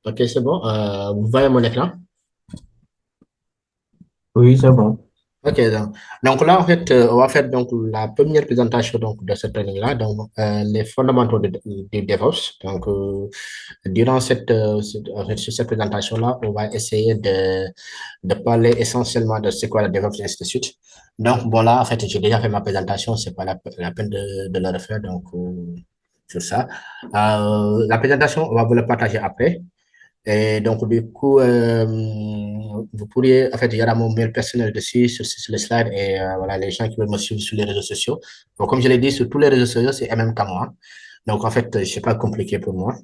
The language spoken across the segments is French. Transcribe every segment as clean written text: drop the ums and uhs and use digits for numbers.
Ok, c'est bon. Vous voyez mon écran? Oui, c'est bon. Ok, donc là, en fait, on va faire donc la première présentation donc, de ce training-là, donc les fondamentaux du DevOps. Donc, durant en fait, sur cette présentation-là, on va essayer de parler essentiellement de ce qu'est le DevOps et ainsi de suite. Donc, bon, là, en fait, j'ai déjà fait ma présentation, c'est pas la peine de le refaire, donc, sur ça. La présentation, on va vous la partager après. Et donc, du coup, vous pourriez, en fait, il y aura mon mail personnel dessus, sur le slide, et voilà, les gens qui veulent me suivre sur les réseaux sociaux. Donc, comme je l'ai dit, sur tous les réseaux sociaux, c'est MM qu'à moi. Donc, en fait, c'est pas compliqué pour moi.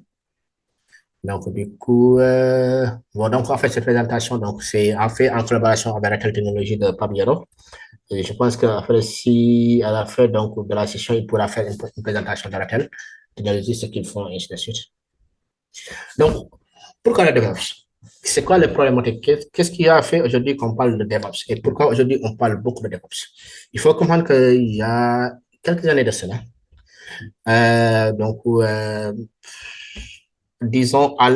Donc, du coup, bon, donc, en fait, cette présentation, donc, c'est en fait en collaboration avec la technologie de Pablo. Et je pense qu'après, si, à la fin, donc, de la session, il pourra faire une présentation de la technologie, ce qu'ils font, et ainsi de suite. Donc, pourquoi le DevOps? C'est quoi le problème? Qu'est-ce qui a fait aujourd'hui qu'on parle de DevOps? Et pourquoi aujourd'hui on parle beaucoup de DevOps? Il faut comprendre qu'il y a quelques années de cela, donc, disons, à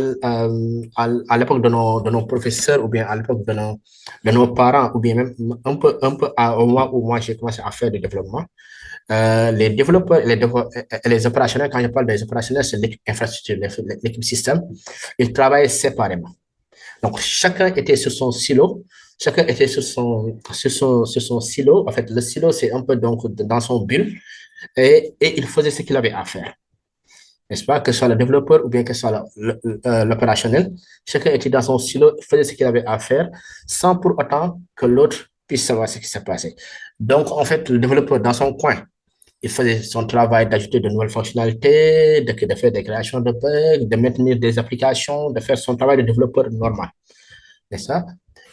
l'époque de nos professeurs ou bien à l'époque de nos parents ou bien même un peu au moment où moi j'ai commencé à faire du développement, les développeurs, les opérationnels, quand je parle des opérationnels, c'est l'équipe infrastructure, l'équipe système, ils travaillent séparément. Donc, chacun était sur son silo. Chacun était sur son silo. En fait, le silo, c'est un peu donc dans son bulle et il faisait ce qu'il avait à faire. N'est-ce pas? Que ce soit le développeur ou bien que ce soit l'opérationnel. Chacun était dans son silo, faisait ce qu'il avait à faire sans pour autant que l'autre puisse savoir ce qui s'est passé. Donc, en fait, le développeur dans son coin, il faisait son travail d'ajouter de nouvelles fonctionnalités, de faire des créations de bugs, de maintenir des applications, de faire son travail de développeur normal, n'est-ce pas?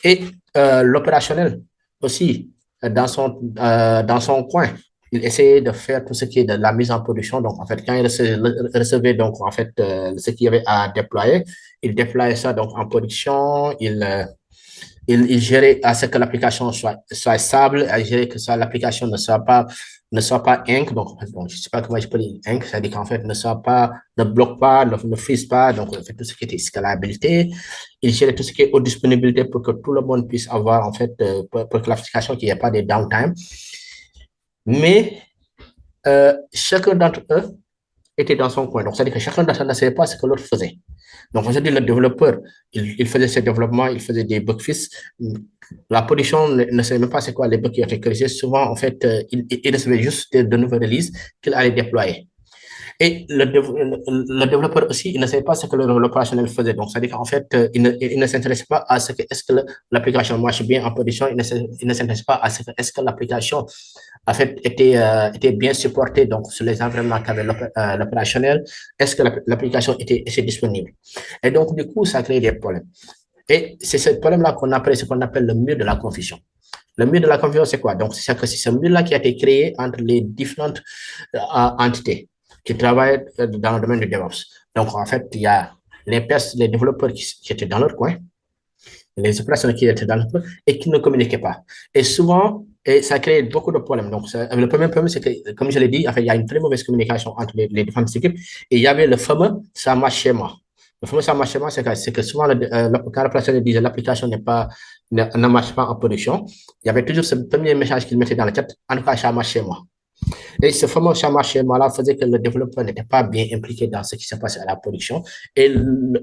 Et l'opérationnel aussi, dans son coin, il essayait de faire tout ce qui est de la mise en production. Donc, en fait, quand il recevait donc, en fait, ce qu'il y avait à déployer, il déployait ça donc, en production, il gérait à ce que l'application soit stable, à gérer que l'application ne soit pas Inc. Donc, bon, je ne sais pas comment je peux dire Inc. C'est-à-dire qu'en fait, ne bloque pas, ne freeze pas. Donc, il fait tout ce qui est scalabilité. Il gère tout ce qui est haute disponibilité pour que tout le monde puisse avoir, en fait, pour que l'application, qu'il n'y ait pas de downtime. Mais chacun d'entre eux était dans son coin. Donc, c'est-à-dire que chacun d'entre eux ne savait pas ce que l'autre faisait. Donc, aujourd'hui, le développeur, il faisait ses développements, il faisait des bug fixes. La production ne savait même pas c'est quoi les bugs qui étaient corrigés. Souvent, en fait, il recevait juste de nouvelles releases qu'il allait déployer. Et le développeur aussi, il ne savait pas ce que l'opérationnel faisait. Donc, c'est-à-dire qu'en fait, il ne s'intéresse pas à ce que est-ce que l'application marche bien en production. Il ne s'intéresse pas à ce que est-ce que l'application en fait était bien supportée donc sur les environnements qu'avait l'opérationnel. Est-ce que l'application était disponible? Et donc, du coup, ça crée des problèmes. Et c'est ce problème-là qu'on appelle ce qu'on appelle le mur de la confusion. Le mur de la confusion, c'est quoi? Donc, c'est ce mur-là qui a été créé entre les différentes entités qui travaillent dans le domaine du DevOps. Donc, en fait, il y a les développeurs qui étaient dans leur coin, les opérations qui étaient dans leur coin et qui ne communiquaient pas. Et souvent, et ça crée beaucoup de problèmes. Donc, le premier problème, c'est que, comme je l'ai dit, en fait, il y a une très mauvaise communication entre les différentes équipes. Et il y avait le fameux ça marche chez moi. Le fameux ça marche chez moi, c'est que souvent, quand l'opérateur disait l'application ne marche pas en production, il y avait toujours ce premier message qu'il mettait dans le chat, en tout cas, ça marche chez moi. Et ce fameux schéma-là faisait que le développeur n'était pas bien impliqué dans ce qui se passait à la production et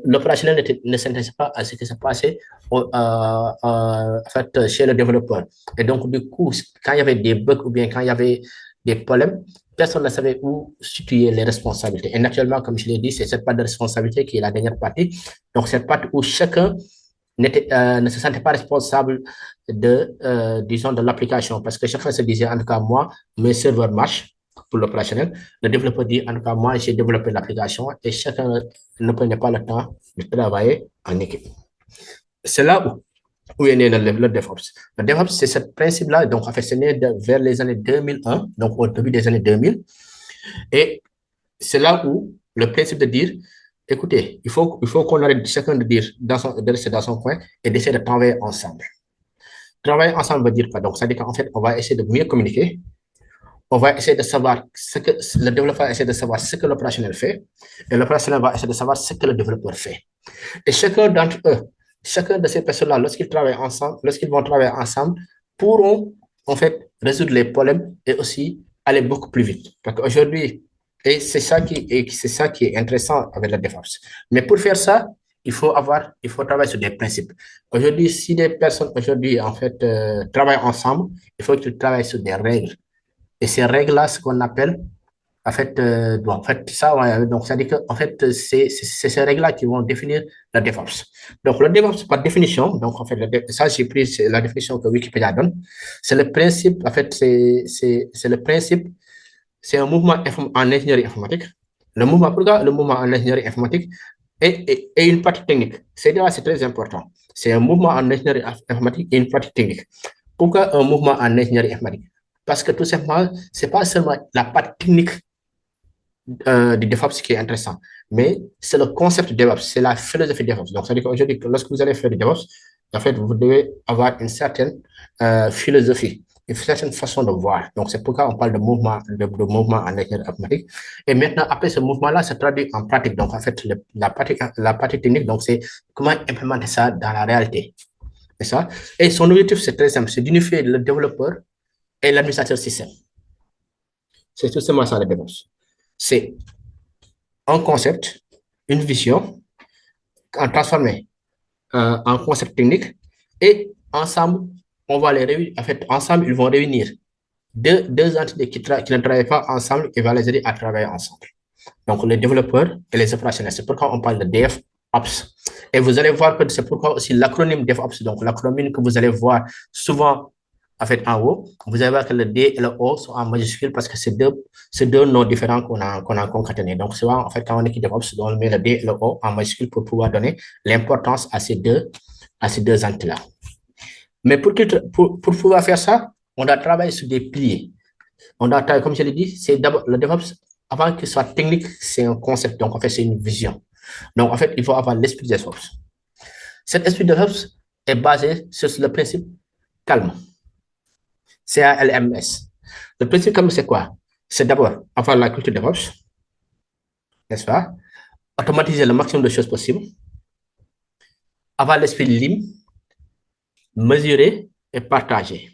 l'opérationnel ne s'intéressait pas à ce qui se passait en fait, chez le développeur. Et donc, du coup, quand il y avait des bugs ou bien quand il y avait des problèmes, personne ne savait où situer les responsabilités. Et naturellement, comme je l'ai dit, c'est cette part de responsabilité qui est la dernière partie. Donc, cette partie où chacun ne se sentait pas responsable disons, de l'application parce que chaque fois se disait, en tout cas, moi, mes serveurs marchent pour l'opérationnel. Le développeur dit, en tout cas, moi, j'ai développé l'application et chacun ne prenait pas le temps de travailler en équipe. C'est là où est né le DevOps. Le DevOps, c'est ce principe-là. Donc, en fait, c'est né vers les années 2001, donc au début des années 2000. Et c'est là où le principe de dire, écoutez, il faut qu'on arrête chacun de dire de rester dans son coin et d'essayer de travailler ensemble. Travailler ensemble veut dire quoi? Donc, ça veut dire qu'en fait, on va essayer de mieux communiquer. On va essayer de savoir ce que le développeur essaie de savoir ce que l'opérationnel fait et l'opérationnel va essayer de savoir ce que le développeur fait. Et chacun d'entre eux, chacun de ces personnes-là, lorsqu'ils travaillent ensemble, lorsqu'ils vont travailler ensemble, pourront en fait résoudre les problèmes et aussi aller beaucoup plus vite. Parce qu'aujourd'hui, et c'est ça qui est intéressant avec la défense. Mais pour faire ça, il faut travailler sur des principes. Aujourd'hui, si des personnes aujourd'hui en fait travaillent ensemble, il faut qu'ils travaillent sur des règles. Et ces règles-là, ce qu'on appelle en fait, ça, ouais, donc, ça dit que, en fait, c'est ces règles-là qui vont définir la DevOps. Donc, le DevOps, par définition, donc, en fait, ça, j'ai pris la définition que Wikipédia donne. C'est le principe, en fait, c'est le principe, c'est un mouvement en ingénierie informatique. Le mouvement, pourquoi le mouvement en ingénierie informatique et une pratique technique? C'est très important. C'est un mouvement en ingénierie informatique et une pratique technique. Pourquoi un mouvement en ingénierie informatique? Parce que tout simplement, c'est pas seulement la partie technique du DevOps qui est intéressant. Mais c'est le concept de DevOps, c'est la philosophie de DevOps. Donc, ça veut dire qu'aujourd'hui, lorsque vous allez faire du DevOps, en fait, vous devez avoir une certaine philosophie, une certaine façon de voir. Donc, c'est pourquoi on parle de mouvement en ingénierie informatique. Et maintenant, après ce mouvement-là, se traduit en pratique. Donc, en fait, la pratique technique, donc, c'est comment implémenter ça dans la réalité. C'est ça. Et son objectif, c'est très simple, c'est d'unifier le développeur et l'administrateur système. C'est tout simplement ça, le DevOps. C'est un concept, une vision, en transformer en concept technique et ensemble, on va les réunir. En fait, ensemble, ils vont réunir deux entités qui ne travaillent pas ensemble et va les aider à travailler ensemble. Donc, les développeurs et les opérationnels. C'est pourquoi on parle de DevOps. Et vous allez voir que c'est pourquoi aussi l'acronyme DevOps, donc l'acronyme que vous allez voir souvent en fait en haut, vous allez voir que le D et le O sont en majuscule parce que c'est deux noms différents qu'on a concaténés. Donc, souvent, en fait, quand on écrit DevOps, on met le D et le O en majuscule pour pouvoir donner l'importance à ces deux entités-là. Mais pour pouvoir faire ça, on doit travailler sur des piliers. On doit travailler, comme je l'ai dit, c'est d'abord le DevOps, avant qu'il soit technique, c'est un concept. Donc, en fait, c'est une vision. Donc, en fait, il faut avoir l'esprit de DevOps. Cet esprit de DevOps est basé sur le principe calme. CALMS. Le principe calme, c'est quoi? C'est d'abord avoir la culture DevOps, n'est-ce pas? Automatiser le maximum de choses possibles, avoir l'esprit Lean, mesurer et partager.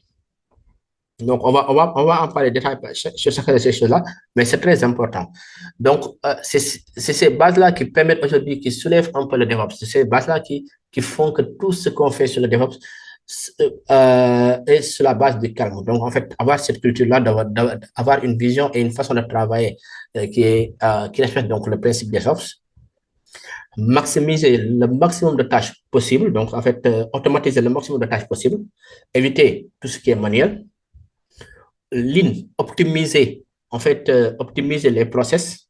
Donc, on va en parler détail sur chacune de ces choses-là, mais c'est très important. Donc, c'est ces bases-là qui permettent aujourd'hui, qui soulèvent un peu le DevOps. C'est ces bases-là qui font que tout ce qu'on fait sur le DevOps est sur la base du calme. Donc, en fait, avoir cette culture-là, d'avoir une vision et une façon de travailler qui respecte donc le principe DevOps, maximiser le maximum de tâches possibles, donc en fait, automatiser le maximum de tâches possibles, éviter tout ce qui est manuel, Lean, optimiser, en fait, optimiser les process,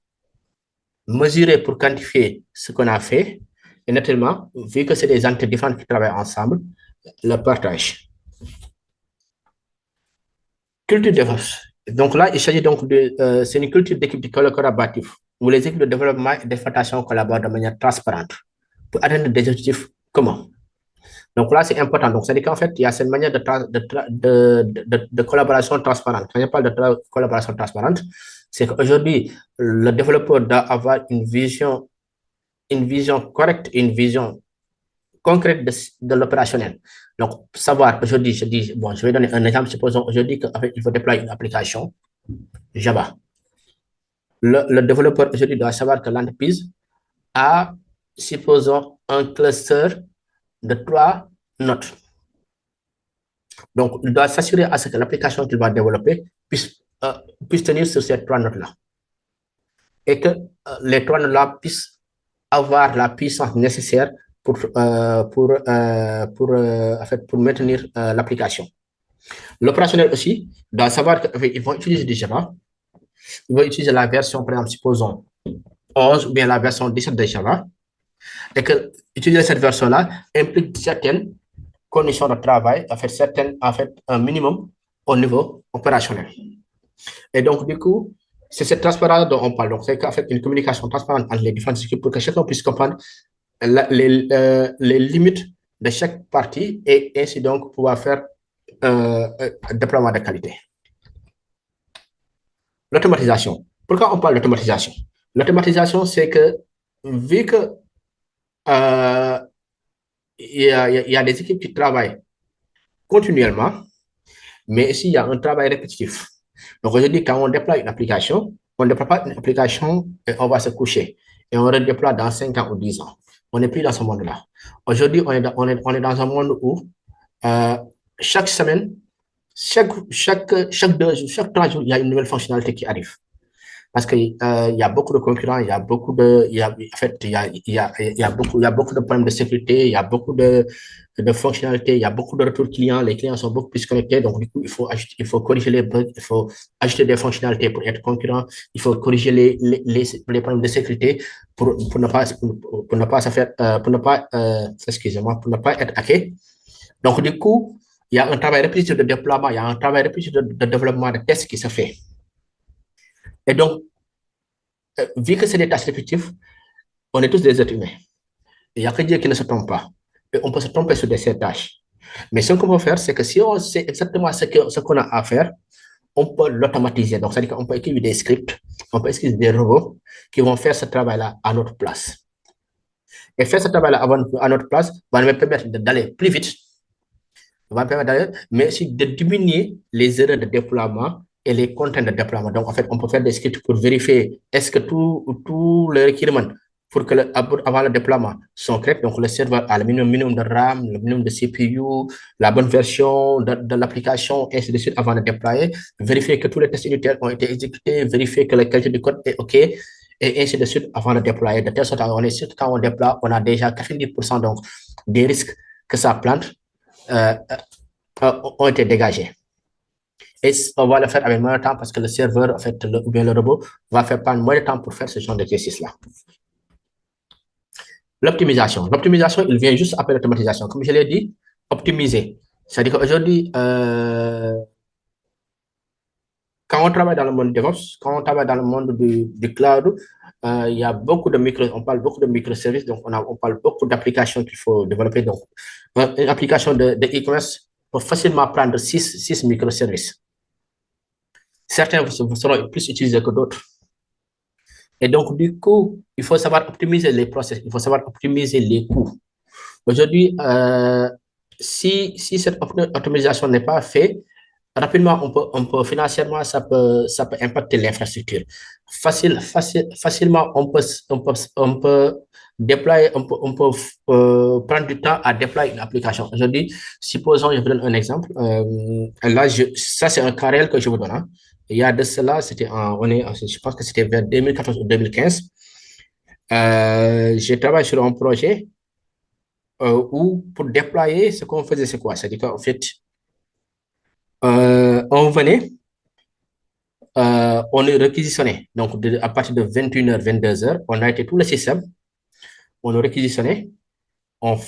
mesurer pour quantifier ce qu'on a fait, et naturellement, vu que c'est des entités différentes qui travaillent ensemble, le partage. Culture DevOps. Donc là, il s'agit donc c'est une culture d'équipe collaborative où les équipes de développement et d'exploitation collaborent de manière transparente pour atteindre des objectifs communs. Donc là, c'est important. Donc, c'est-à-dire qu'en fait, il y a cette manière de collaboration transparente. Quand je parle de collaboration transparente, c'est qu'aujourd'hui, le développeur doit avoir une vision correcte, une vision concrète de l'opérationnel. Donc, savoir, aujourd'hui, je vais donner un exemple. Supposons aujourd'hui qu'il faut déployer une application Java. Le développeur aujourd'hui doit savoir que l'entreprise a, supposons, un cluster de 3 nodes. Donc, il doit s'assurer à ce que l'application qu'il va développer puisse tenir sur ces 3 nodes-là. Et que les 3 nodes-là puissent avoir la puissance nécessaire pour maintenir l'application. L'opérationnel aussi doit savoir qu'ils vont utiliser du Java. Ils vont utiliser la version, par exemple, supposons 11 ou bien la version 17 de Java. Et que utiliser cette version-là implique certaines conditions de travail, un minimum au niveau opérationnel. Et donc, du coup, c'est cette transparence dont on parle. Donc, c'est qu'en fait une communication transparente entre les différentes équipes pour que chacun puisse comprendre les limites de chaque partie et ainsi donc pouvoir faire un déploiement de qualité. L'automatisation. Pourquoi on parle d'automatisation? L'automatisation, c'est que vu que Euh, il y a des équipes qui travaillent continuellement, mais ici, il y a un travail répétitif. Donc, aujourd'hui, quand on déploie une application, on ne déploie pas une application et on va se coucher. Et on redéploie dans 5 ans ou 10 ans. On n'est plus dans ce monde-là. Aujourd'hui, on est dans un monde où euh, chaque semaine, chaque 2 jours, chaque 3 jours, il y a une nouvelle fonctionnalité qui arrive. Parce que il y a beaucoup de concurrents, il y a beaucoup de, il y a, en fait, il y a beaucoup de problèmes de sécurité, il y a beaucoup de fonctionnalités, il y a beaucoup de retours clients, les clients sont beaucoup plus connectés, donc du coup, il faut corriger les bugs, il faut ajouter des fonctionnalités pour être concurrent, il faut corriger les problèmes de sécurité pour ne pas se faire, pour ne pas, excusez-moi, pour ne pas être hacké. Donc, du coup, il y a un travail répétitif de déploiement, il y a un travail répétitif de développement de tests qui se fait. Et donc, vu que c'est des tâches répétitives, on est tous des êtres humains. Il n'y a que Dieu qui ne se trompe pas. Et on peut se tromper sur ces tâches. Mais ce qu'on peut faire, c'est que si on sait exactement ce qu'on a à faire, on peut l'automatiser. Donc, c'est-à-dire qu'on peut écrire des scripts, on peut écrire des robots qui vont faire ce travail-là à notre place. Et faire ce travail-là à notre place va nous permettre d'aller plus vite, va permettre d'aller, mais aussi de diminuer les erreurs de déploiement et les contraintes de déploiement. Donc, en fait, on peut faire des scripts pour vérifier est-ce que tous les requirements pour que avant le déploiement sont corrects. Donc, le serveur a le minimum de RAM, le minimum de CPU, la bonne version de l'application, et ainsi de suite avant de déployer. Vérifier que tous les tests unitaires ont été exécutés, vérifier que la qualité du code est OK, et ainsi de suite avant de déployer. De telle sorte qu'on est sûr que quand on déploie, on a déjà 90% donc, des risques que ça plante euh, ont été dégagés. Et on va le faire avec moins de temps parce que le serveur, en fait, ou bien le robot, va faire prendre moins de temps pour faire ce genre d'exercice-là. L'optimisation. L'optimisation, il vient juste après l'automatisation. Comme je l'ai dit, optimiser. C'est-à-dire qu'aujourd'hui, quand on travaille dans le monde DevOps, quand on travaille dans le monde du cloud, il y a beaucoup de on parle beaucoup de microservices, donc on parle beaucoup d'applications qu'il faut développer. Donc, une application de e-commerce peut facilement prendre 6 microservices. Certains seront plus utilisés que d'autres. Et donc, du coup, il faut savoir optimiser les process, il faut savoir optimiser les coûts. Aujourd'hui, si cette optimisation n'est pas faite, rapidement, financièrement, ça peut impacter l'infrastructure. Facilement, on peut déployer, prendre du temps à déployer une application. Aujourd'hui, supposons, je vous donne un exemple. Là, ça, c'est un cas réel que je vous donne. Hein. Il y a de cela, je pense que c'était vers 2014 ou 2015. J'ai travaillé sur un projet où, pour déployer, ce qu'on faisait, c'est quoi? C'est-à-dire qu'en fait, on venait, on est réquisitionné. Donc, à partir de 21h, 22h, on a été tout le système, on est réquisitionné, on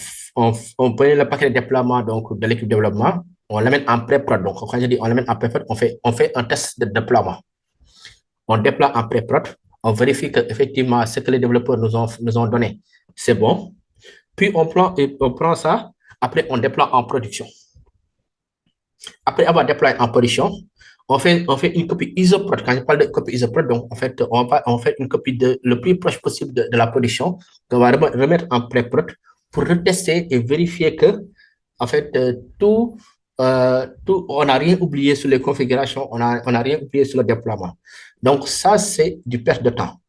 prenait le paquet de déploiement donc, de l'équipe de développement, on l'amène en pré-prod. Donc, quand je dis on l'amène en pré-prod, on fait un test de déploiement. On déploie en pré-prod, on vérifie que effectivement ce que les développeurs nous ont donné, c'est bon. Puis, on prend ça, après, on déploie en production. Après avoir déployé en production, on fait une copie isoprod. Quand je parle de copie isoprod, donc en fait, on fait une copie le plus proche possible de la production qu'on va remettre en pré-prod pour retester et vérifier que, en fait, on n'a rien oublié sur les configurations, on n'a rien oublié sur le déploiement. Donc, ça, c'est du perte de temps.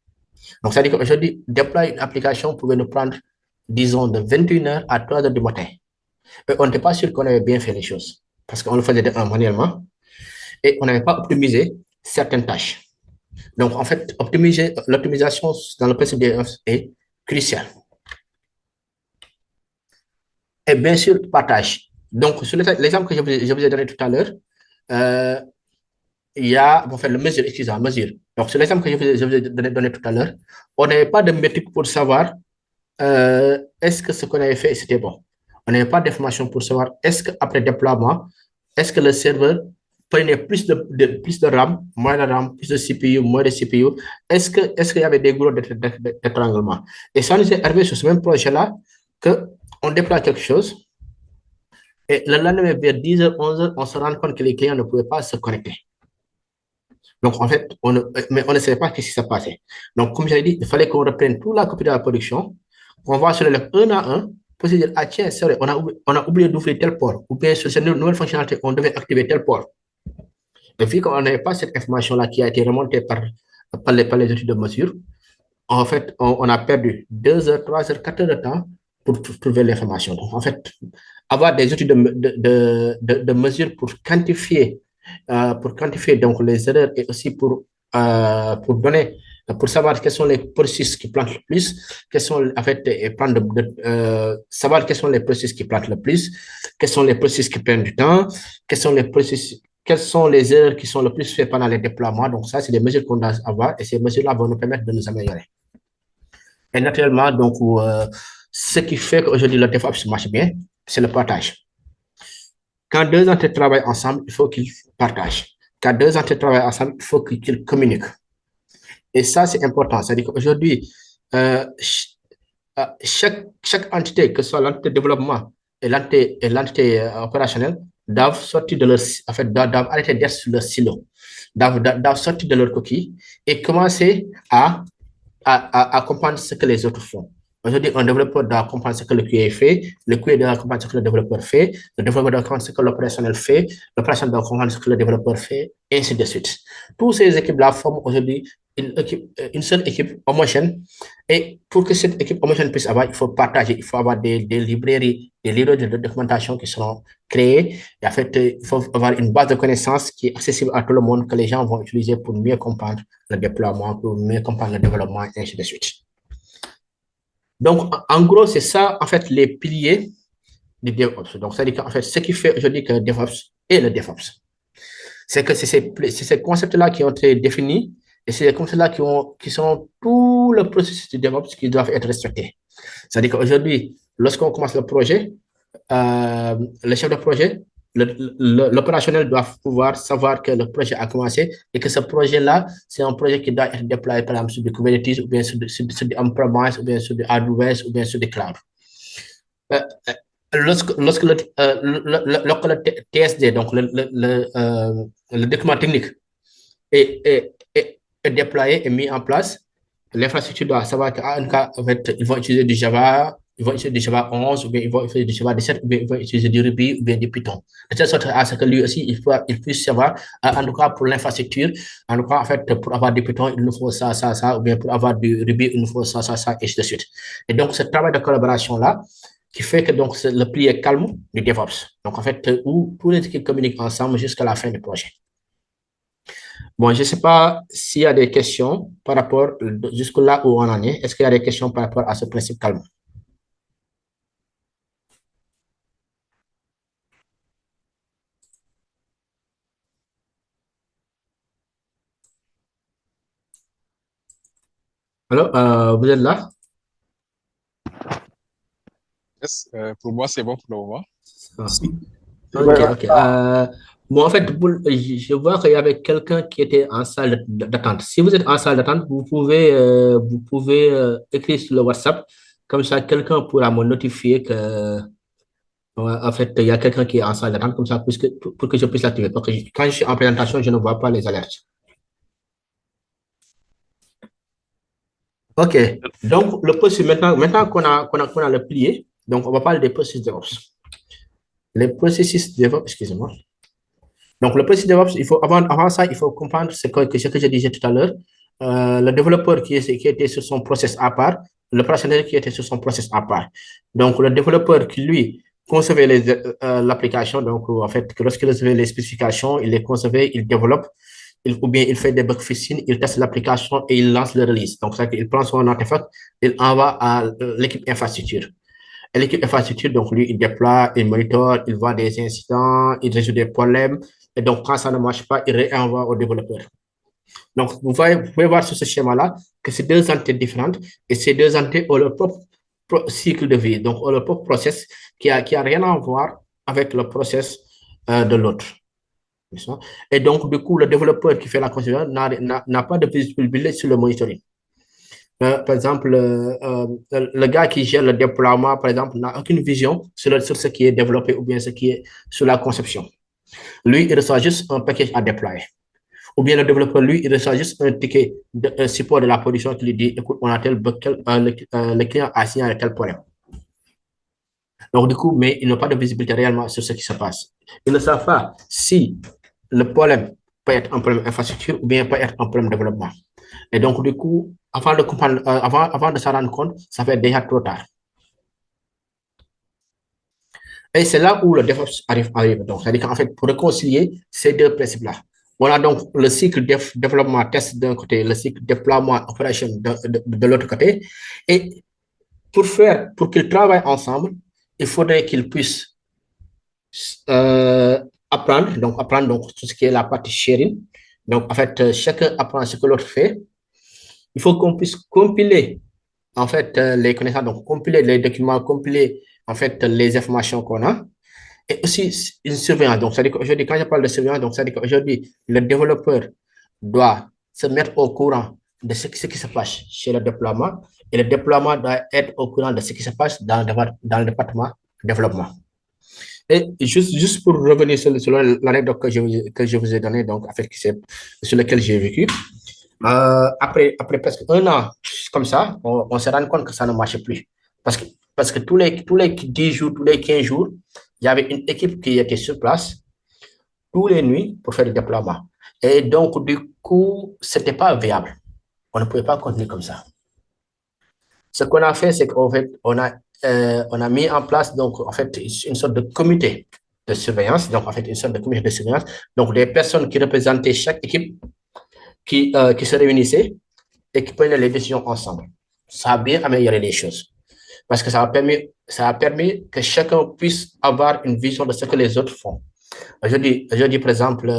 Donc, ça veut dire qu'aujourd'hui, déployer une application pouvait nous prendre, disons, de 21h à 3h du matin. Et on n'était pas sûr qu'on avait bien fait les choses parce qu'on le faisait manuellement et on n'avait pas optimisé certaines tâches. Donc, en fait, l'optimisation dans le principe est cruciale. Et bien sûr, partage. Donc, sur l'exemple que je vous ai donné tout à l'heure, il y a, bon, le mesure, excusez-moi, mesure. Donc, sur l'exemple que je vous ai donné tout à l'heure, on n'avait pas de métrique pour savoir est-ce que ce qu'on avait fait, c'était bon. On n'avait pas d'information pour savoir est-ce qu'après déploiement, est-ce que le serveur prenait plus de RAM, moins de RAM, plus de CPU, moins de CPU. Est-ce qu'il y avait des gros d'étranglement? Et ça nous est arrivé sur ce même projet-là qu'on déploie quelque chose et le lendemain, vers 10h, 11h, on se rend compte que les clients ne pouvaient pas se connecter. Donc, en fait, mais on ne savait pas ce qui s'est passé. Donc, comme je l'ai dit, il fallait qu'on reprenne toute la copie de la production On va se le lever un à un pour se dire, ah tiens, c'est vrai, on a oublié d'ouvrir tel port, ou bien sur cette nouvelle fonctionnalité, on devait activer tel port. Et vu qu'on n'avait pas cette information-là qui a été remontée par les outils de mesure, en fait, on a perdu 2 heures, 3 heures, 4 heures de temps pour trouver l'information. Donc, en fait, avoir des outils de mesure pour quantifier donc les erreurs et aussi pour donner, pour savoir quels sont les processus qui plantent le plus, quels sont, en fait, et prendre savoir quels sont les processus qui plantent le plus, quels sont les processus qui prennent du temps, quels sont les processus, quelles sont les erreurs qui sont le plus faites pendant les déploiements. Donc, ça, c'est des mesures qu'on doit avoir et ces mesures-là vont nous permettre de nous améliorer. Et naturellement, donc, ce qui fait qu'aujourd'hui le DevOps marche bien, c'est le partage. Quand deux entités travaillent ensemble, il faut qu'ils partagent. Quand deux entités travaillent ensemble, il faut qu'ils communiquent. Et ça, c'est important. C'est-à-dire qu'aujourd'hui, euh, chaque entité, que ce soit l'entité de développement et l'entité opérationnelle, doivent sortir de leur, en fait, doivent arrêter d'être sur leur silo, doivent sortir de leur coquille et commencer à comprendre ce que les autres font. Aujourd'hui, un développeur doit comprendre ce que le QA fait, le QA doit comprendre ce que le développeur fait, le développeur doit comprendre ce que l'opérationnel fait, l'opérationnel doit comprendre ce que le développeur fait, et ainsi de suite. Toutes ces équipes-là forment aujourd'hui une seule équipe homogène. Et pour que cette équipe homogène puisse avoir, il faut partager, il faut avoir des librairies, des livres de documentation qui seront créés. Et en fait, il faut avoir une base de connaissances qui est accessible à tout le monde, que les gens vont utiliser pour mieux comprendre le déploiement, pour mieux comprendre le développement, et ainsi de suite. Donc, en gros, c'est ça, en fait, les piliers du DevOps. Donc, c'est-à-dire qu'en fait, ce qui fait aujourd'hui que le DevOps est le DevOps, c'est que c'est ces concepts-là qui ont été définis et c'est ces concepts-là qui sont tout le processus du DevOps qui doivent être respectés. C'est-à-dire qu'aujourd'hui, lorsqu'on commence le projet, le chef de projet, l'opérationnel doit pouvoir savoir que le projet a commencé et que ce projet-là, c'est un projet qui doit être déployé par exemple sur du Kubernetes ou bien sur du on-premise ou bien sur du AWS ou bien sur du cloud. Euh, lorsque le TSD, donc le document technique, est déployé et mis en place, l'infrastructure doit savoir qu'en cas, en fait, ils vont utiliser du Java, ils vont utiliser du Java 11, ou bien ils vont utiliser du Java 17, ou bien ils vont utiliser du Ruby, ou bien du Python. De telle sorte à ce que lui aussi, il puisse savoir, en tout cas pour l'infrastructure, en tout cas, en fait, pour avoir du Python, il nous faut ça, ça, ça, ou bien pour avoir du Ruby, il nous faut ça, ça, ça, et ainsi de suite. Et donc, ce travail de collaboration-là, qui fait que donc, le pli est calme du DevOps. Donc, en fait, où tous les équipes communiquent ensemble jusqu'à la fin du projet. Bon, je ne sais pas s'il y a des questions par rapport jusque là où on en est. Est-ce qu'il y a des questions par rapport à ce principe calme? Alors, vous êtes là? Yes, pour moi, c'est bon pour le moment. Ah, ok, ok. Bon, en fait, je vois qu'il y avait quelqu'un qui était en salle d'attente. Si vous êtes en salle d'attente, vous pouvez écrire sur le WhatsApp. Comme ça, quelqu'un pourra me notifier que, en fait, il y a quelqu'un qui est en salle d'attente, comme ça, pour que je puisse l'activer. Parce que quand je suis en présentation, je ne vois pas les alertes. OK. Donc, le processus, maintenant qu'on a le plié, donc on va parler des processus DevOps. Les processus DevOps, excusez-moi. Donc, le processus DevOps, avant ça, il faut comprendre ce que je disais tout à l'heure. Le développeur qui était sur son process à part, le personnel qui était sur son process à part. Donc, le développeur qui, lui, concevait l'application, donc en fait, lorsqu'il recevait les spécifications, il les concevait, il développe, ou bien il fait des bug fixing, il teste l'application et il lance le release. Donc, ça, il prend son artefact, il envoie à l'équipe infrastructure. Et l'équipe infrastructure, donc lui, il déploie, il monitore, il voit des incidents, il résout des problèmes. Et donc, quand ça ne marche pas, il réenvoie au développeur. Donc, vous pouvez voir sur ce schéma-là que c'est deux entités différentes et ces deux entités ont leur propre cycle de vie, donc ont leur propre process qui a rien à voir avec le process de l'autre. Et donc, du coup, le développeur qui fait la conception n'a pas de visibilité sur le monitoring. Par exemple, le gars qui gère le déploiement, par exemple, n'a aucune vision sur ce qui est développé ou bien ce qui est sur la conception. Lui, il reçoit juste un package à déployer. ou bien le développeur, lui, il reçoit juste un ticket de support de la production qui lui dit, écoute, on a tel bug, le client a signalé tel problème. Donc, du coup, mais ils n'ont pas de visibilité réellement sur ce qui se passe. Ils ne savent pas si le problème peut être un problème infrastructure ou bien peut être un problème de développement. Et donc, du coup, avant de comprendre, avant de s'en rendre compte, ça fait déjà trop tard. Et c'est là où le DevOps arrive. Donc, c'est-à-dire qu'en fait, pour réconcilier ces deux principes-là, on a donc le cycle développement test d'un côté, le cycle déploiement opération de l'autre côté. Et pour qu'ils travaillent ensemble, il faudrait qu'ils puissent apprendre donc tout ce qui est la partie sharing. Donc, en fait, chacun apprend ce que l'autre fait. Il faut qu'on puisse compiler, en fait, les connaissances, donc compiler les documents, compiler, en fait, les informations qu'on a. Et aussi une surveillance. Donc, c'est-à-dire qu'aujourd'hui, quand je parle de surveillance, donc c'est-à-dire qu'aujourd'hui, le développeur doit se mettre au courant de ce qui se passe chez le déploiement et le déploiement doit être au courant de ce qui se passe dans le département développement. Et juste pour revenir sur l'anecdote que je vous ai donnée, donc, en fait, sur laquelle j'ai vécu, après presque un an comme ça, on s'est rendu compte que ça ne marchait plus. Parce que tous les 10 jours, tous les 15 jours, il y avait une équipe qui était sur place tous les nuits pour faire le déploiement. Et donc, du coup, ce n'était pas viable. On ne pouvait pas continuer comme ça. Ce qu'on a fait, c'est qu'en fait, on a mis en place donc, en fait, une sorte de comité de surveillance. Donc, en fait, une sorte de comité de surveillance. Donc, des personnes qui représentaient chaque équipe qui se réunissaient et qui prenaient les décisions ensemble. Ça a bien amélioré les choses. Parce que ça a permis que chacun puisse avoir une vision de ce que les autres font. Aujourd'hui par exemple,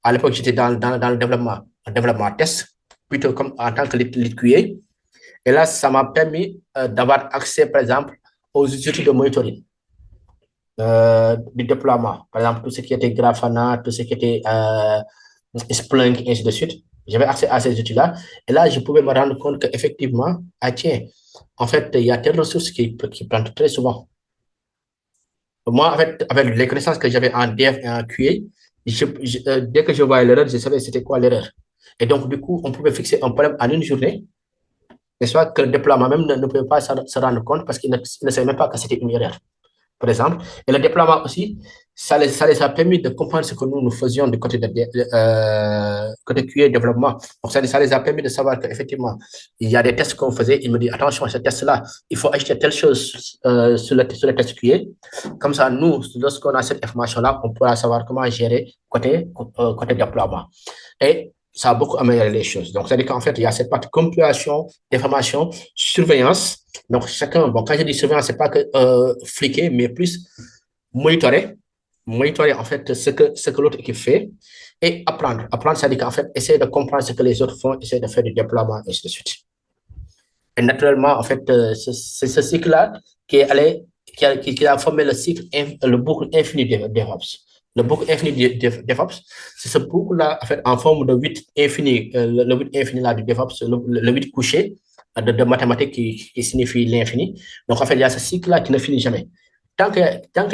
à l'époque, j'étais dans le développement test, plutôt comme en tant que lead QA. Et là, ça m'a permis d'avoir accès, par exemple, aux outils de monitoring du déploiement. Par exemple, tout ce qui était Grafana, tout ce qui était Splunk, et ainsi de suite. J'avais accès à ces outils-là. Et là, je pouvais me rendre compte qu'effectivement, ah tiens, en fait, il y a telle ressource qui plantent très souvent. Moi, en fait, avec les connaissances que j'avais en dev et en QA, dès que je voyais l'erreur, je savais c'était quoi l'erreur. Et donc, du coup, on pouvait fixer un problème en une journée. N'est-ce pas que le déploiement même ne pouvait pas se rendre compte parce qu'il ne savait même pas que c'était une erreur, par exemple. Et le déploiement aussi, ça les a permis de comprendre ce que nous faisions du côté côté QA développement. Donc, ça les a permis de savoir qu'effectivement, il y a des tests qu'on faisait. Il me dit, attention, ce test-là, il faut acheter telle chose sur le test QA. Comme ça, nous, lorsqu'on a cette information-là, on pourra savoir comment gérer côté déploiement. Et ça a beaucoup amélioré les choses. Donc, c'est-à-dire qu'en fait, il y a cette partie compilation, information, surveillance. Donc, chacun, bon, quand je dis surveillance, c'est pas que fliquer, mais plus monitorer, en fait ce que l'autre équipe fait et apprendre. Apprendre, c'est-à-dire qu'en fait, essayer de comprendre ce que les autres font, essayer de faire du déploiement, et ainsi de suite. Et naturellement, en fait, c'est ce cycle-là qui a formé le cycle, le boucle infini de DevOps. Le boucle infini de DevOps, c'est ce boucle-là, en fait, en forme de 8 infini, le 8 infini là du DevOps, le 8 couché de mathématiques qui signifie l'infini. Donc, en fait, il y a ce cycle-là qui ne finit jamais. Tant que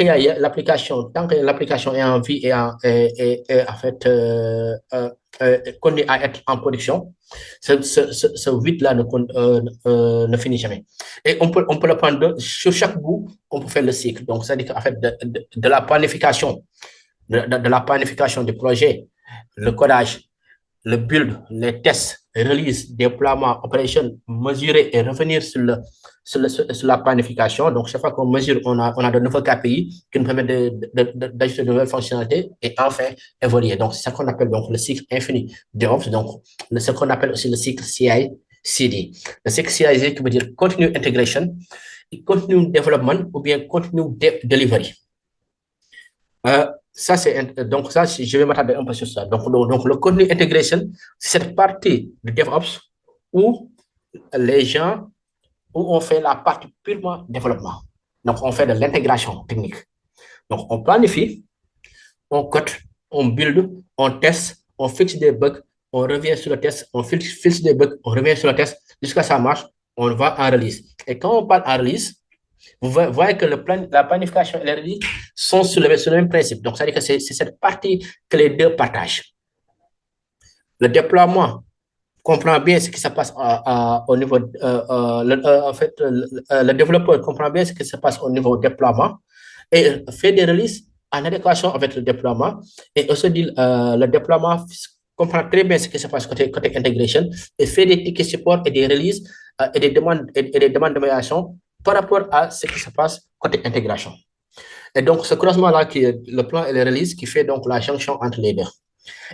y a l'application, tant que l'application est en vie et en fait, continue à être en production, ce vide-là ne finit jamais. Et on peut le prendre sur chaque bout, on peut faire le cycle. Donc, c'est-à-dire qu'en fait, de la planification, de la planification du projet, le codage, le build, les tests, release, déploiement, operation, mesurer et revenir sur la planification. Donc, chaque fois qu'on mesure, on a de nouveaux KPI qui nous permettent d'ajouter de nouvelles fonctionnalités et enfin évoluer. Donc, c'est ça qu'on appelle donc le cycle infini DevOps. Donc, ce qu'on appelle aussi le cycle CI/CD. Le cycle CI/CD qui veut dire Continuous Integration, Continuous Development ou bien Continuous Delivery. Ça, donc ça, je vais m'attarder un peu sur ça. Donc le Continuous Integration, c'est cette partie de DevOps où les gens, où on fait la partie purement développement. Donc, on fait de l'intégration technique. Donc, on planifie, on code, on build, on teste, on fixe des bugs, on revient sur le test, on fixe des bugs, on revient sur le test, jusqu'à ça marche, on va en release. Et quand on parle en release, vous voyez que la planification et la release sont sur le même principe. Donc, ça veut dire que c'est cette partie que les deux partagent. Le déploiement comprend bien ce qui se passe au niveau, en fait, le développeur comprend bien ce qui se passe au niveau déploiement et fait des releases en adéquation avec le déploiement. Et aussi, le déploiement comprend très bien ce qui se passe côté intégration et fait des tickets support et des releases et des demandes d'amélioration par rapport à ce qui se passe côté intégration. Et donc, ce croisement-là, qui est le plan et les releases, qui fait donc la jonction entre les deux.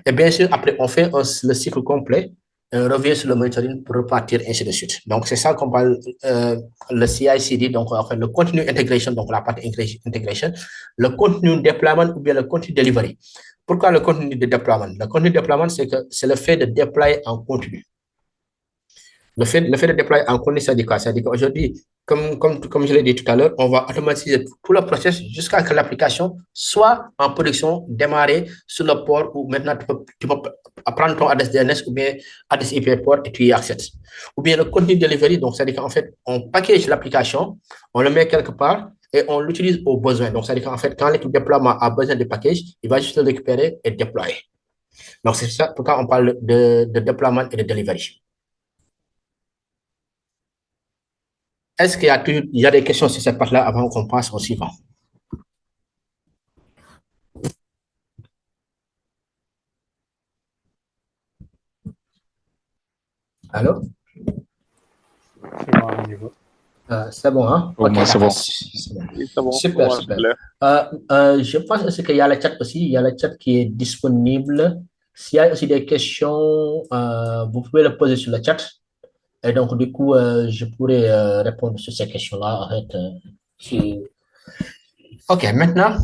Et bien sûr, après, on fait le cycle complet, on revient sur le monitoring pour repartir, ainsi de suite. Donc, c'est ça qu'on parle, le CI/CD, donc en fait, le continue integration, donc la partie intégration, le contenu deployment ou bien le contenu delivery. Pourquoi le contenu de déploiement? Le contenu de déploiement, c'est le fait de déployer en continu. Le fait de déployer en continu, ça dit quoi? Ça dit qu'aujourd'hui, comme je l'ai dit tout à l'heure, on va automatiser tout le process jusqu'à ce que l'application soit en production, démarrée sur le port où maintenant tu peux prendre ton adresse DNS ou bien adresse IP port et tu y accèdes. Ou bien le contenu delivery, donc ça dit qu'en fait, on package l'application, on le met quelque part et on l'utilise au besoin. Donc ça dit qu'en fait, quand l'équipe déploiement a besoin de package, il va juste le récupérer et déployer. Donc c'est ça pourquoi on parle de déploiement et de delivery. Est-ce qu'il y a des questions sur cette partie-là avant qu'on passe au suivant? Allô? C'est bon, hein? Pour moi, c'est bon. Oui, c'est bon. Super, Pour moi, super. c'est clair. Je pense aussi qu'il y a le chat aussi. Il y a le chat qui est disponible. S'il y a aussi des questions, vous pouvez le poser sur le chat. Et donc, du coup, je pourrais répondre sur ces questions-là. En fait, OK, maintenant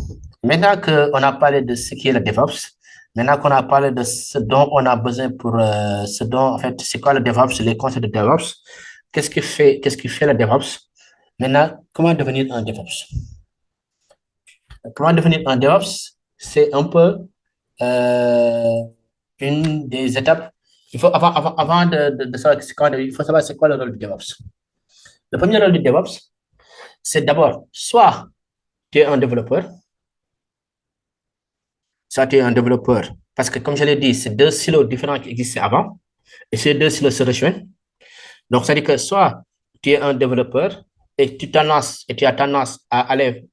qu'on a parlé de ce qui est le DevOps, maintenant qu'on a parlé de ce dont on a besoin pour en fait, c'est quoi le DevOps, les concepts de DevOps, qu'est-ce qui fait le DevOps? Maintenant, comment devenir un DevOps? Comment devenir un DevOps? C'est un peu une des étapes. Il faut, avant de savoir c'est quoi, il faut savoir c'est quoi le rôle du DevOps. Le premier rôle du DevOps, c'est d'abord, soit tu es un développeur, parce que comme je l'ai dit, c'est deux silos différents qui existaient avant, et ces deux silos se rejoignent. Donc, ça dit que soit tu es un développeur et tu as tendance à aller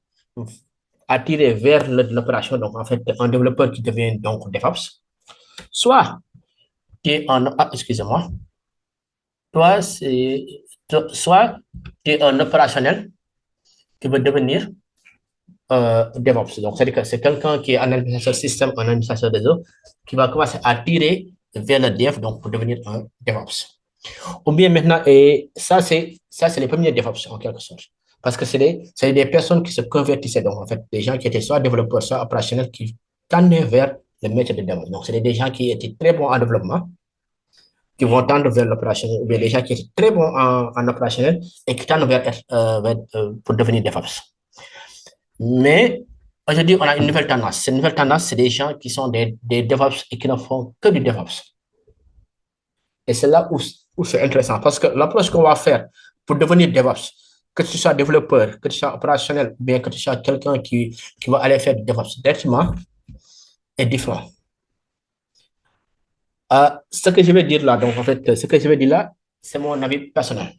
à tirer vers l'opération, donc en fait, un développeur qui devient donc DevOps, soit tu es excusez-moi, soit tu es un opérationnel qui veut devenir DevOps. Donc, c'est-à-dire que c'est quelqu'un qui est un administrateur système, un administrateur réseau, qui va commencer à tirer vers le dev, donc pour devenir un DevOps. Ou bien maintenant, et ça, c'est les premiers DevOps en quelque sorte. Parce que c'est des personnes qui se convertissaient, donc en fait, des gens qui étaient soit développeurs, soit opérationnels, qui tendaient vers le métier de DevOps. Donc, c'est des gens qui étaient très bons en développement, qui vont tendre vers l'opérationnel, ou bien des gens qui étaient très bons en opérationnel et qui tendent pour devenir DevOps. Mais aujourd'hui, on a une nouvelle tendance. Cette nouvelle tendance, c'est des gens qui sont des DevOps et qui ne font que du DevOps. Et c'est là où c'est intéressant parce que l'approche qu'on va faire pour devenir DevOps, que tu sois développeur, que tu sois opérationnel, ou bien que tu sois quelqu'un qui va aller faire du DevOps directement, est différent. Ce que je vais dire là, donc en fait, ce que je vais dire là, c'est mon avis personnel.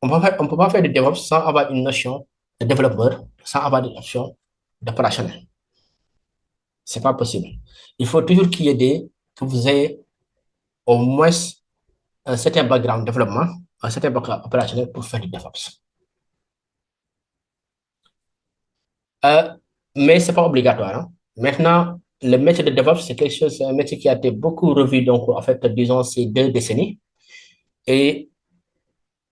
On ne peut pas faire du DevOps sans avoir une notion de développeur, sans avoir une notion d'opérationnel. Ce n'est pas possible. Il faut toujours que vous ayez au moins un certain background de développement, un certain background opérationnel pour faire du DevOps. Mais ce n'est pas obligatoire. Hein. Maintenant, le métier de DevOps, c'est un métier qui a été beaucoup revu, donc en fait, disons, ces 2 décennies. Et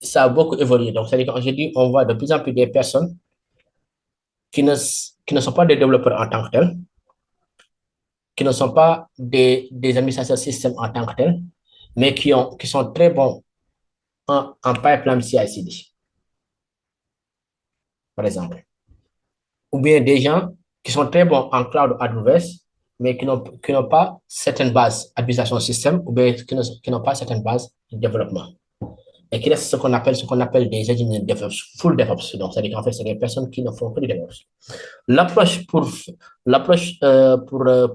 ça a beaucoup évolué. Donc, c'est-à-dire qu'aujourd'hui, on voit de plus en plus des personnes qui ne sont pas des développeurs en tant que tels, qui ne sont pas des administrateurs système en tant que tels, mais qui sont très bons en pipeline CI/CD, par exemple. Ou bien des gens qui sont très bons en cloud AWS, mais qui n'ont pas certaines bases d'administration système, ou bien qui n'ont pas certaines bases de développement. Et qui restent ce qu'on appelle des ingénieurs DevOps, full DevOps. Donc, c'est-à-dire qu'en fait, c'est des personnes qui ne font que du DevOps. L'approche pour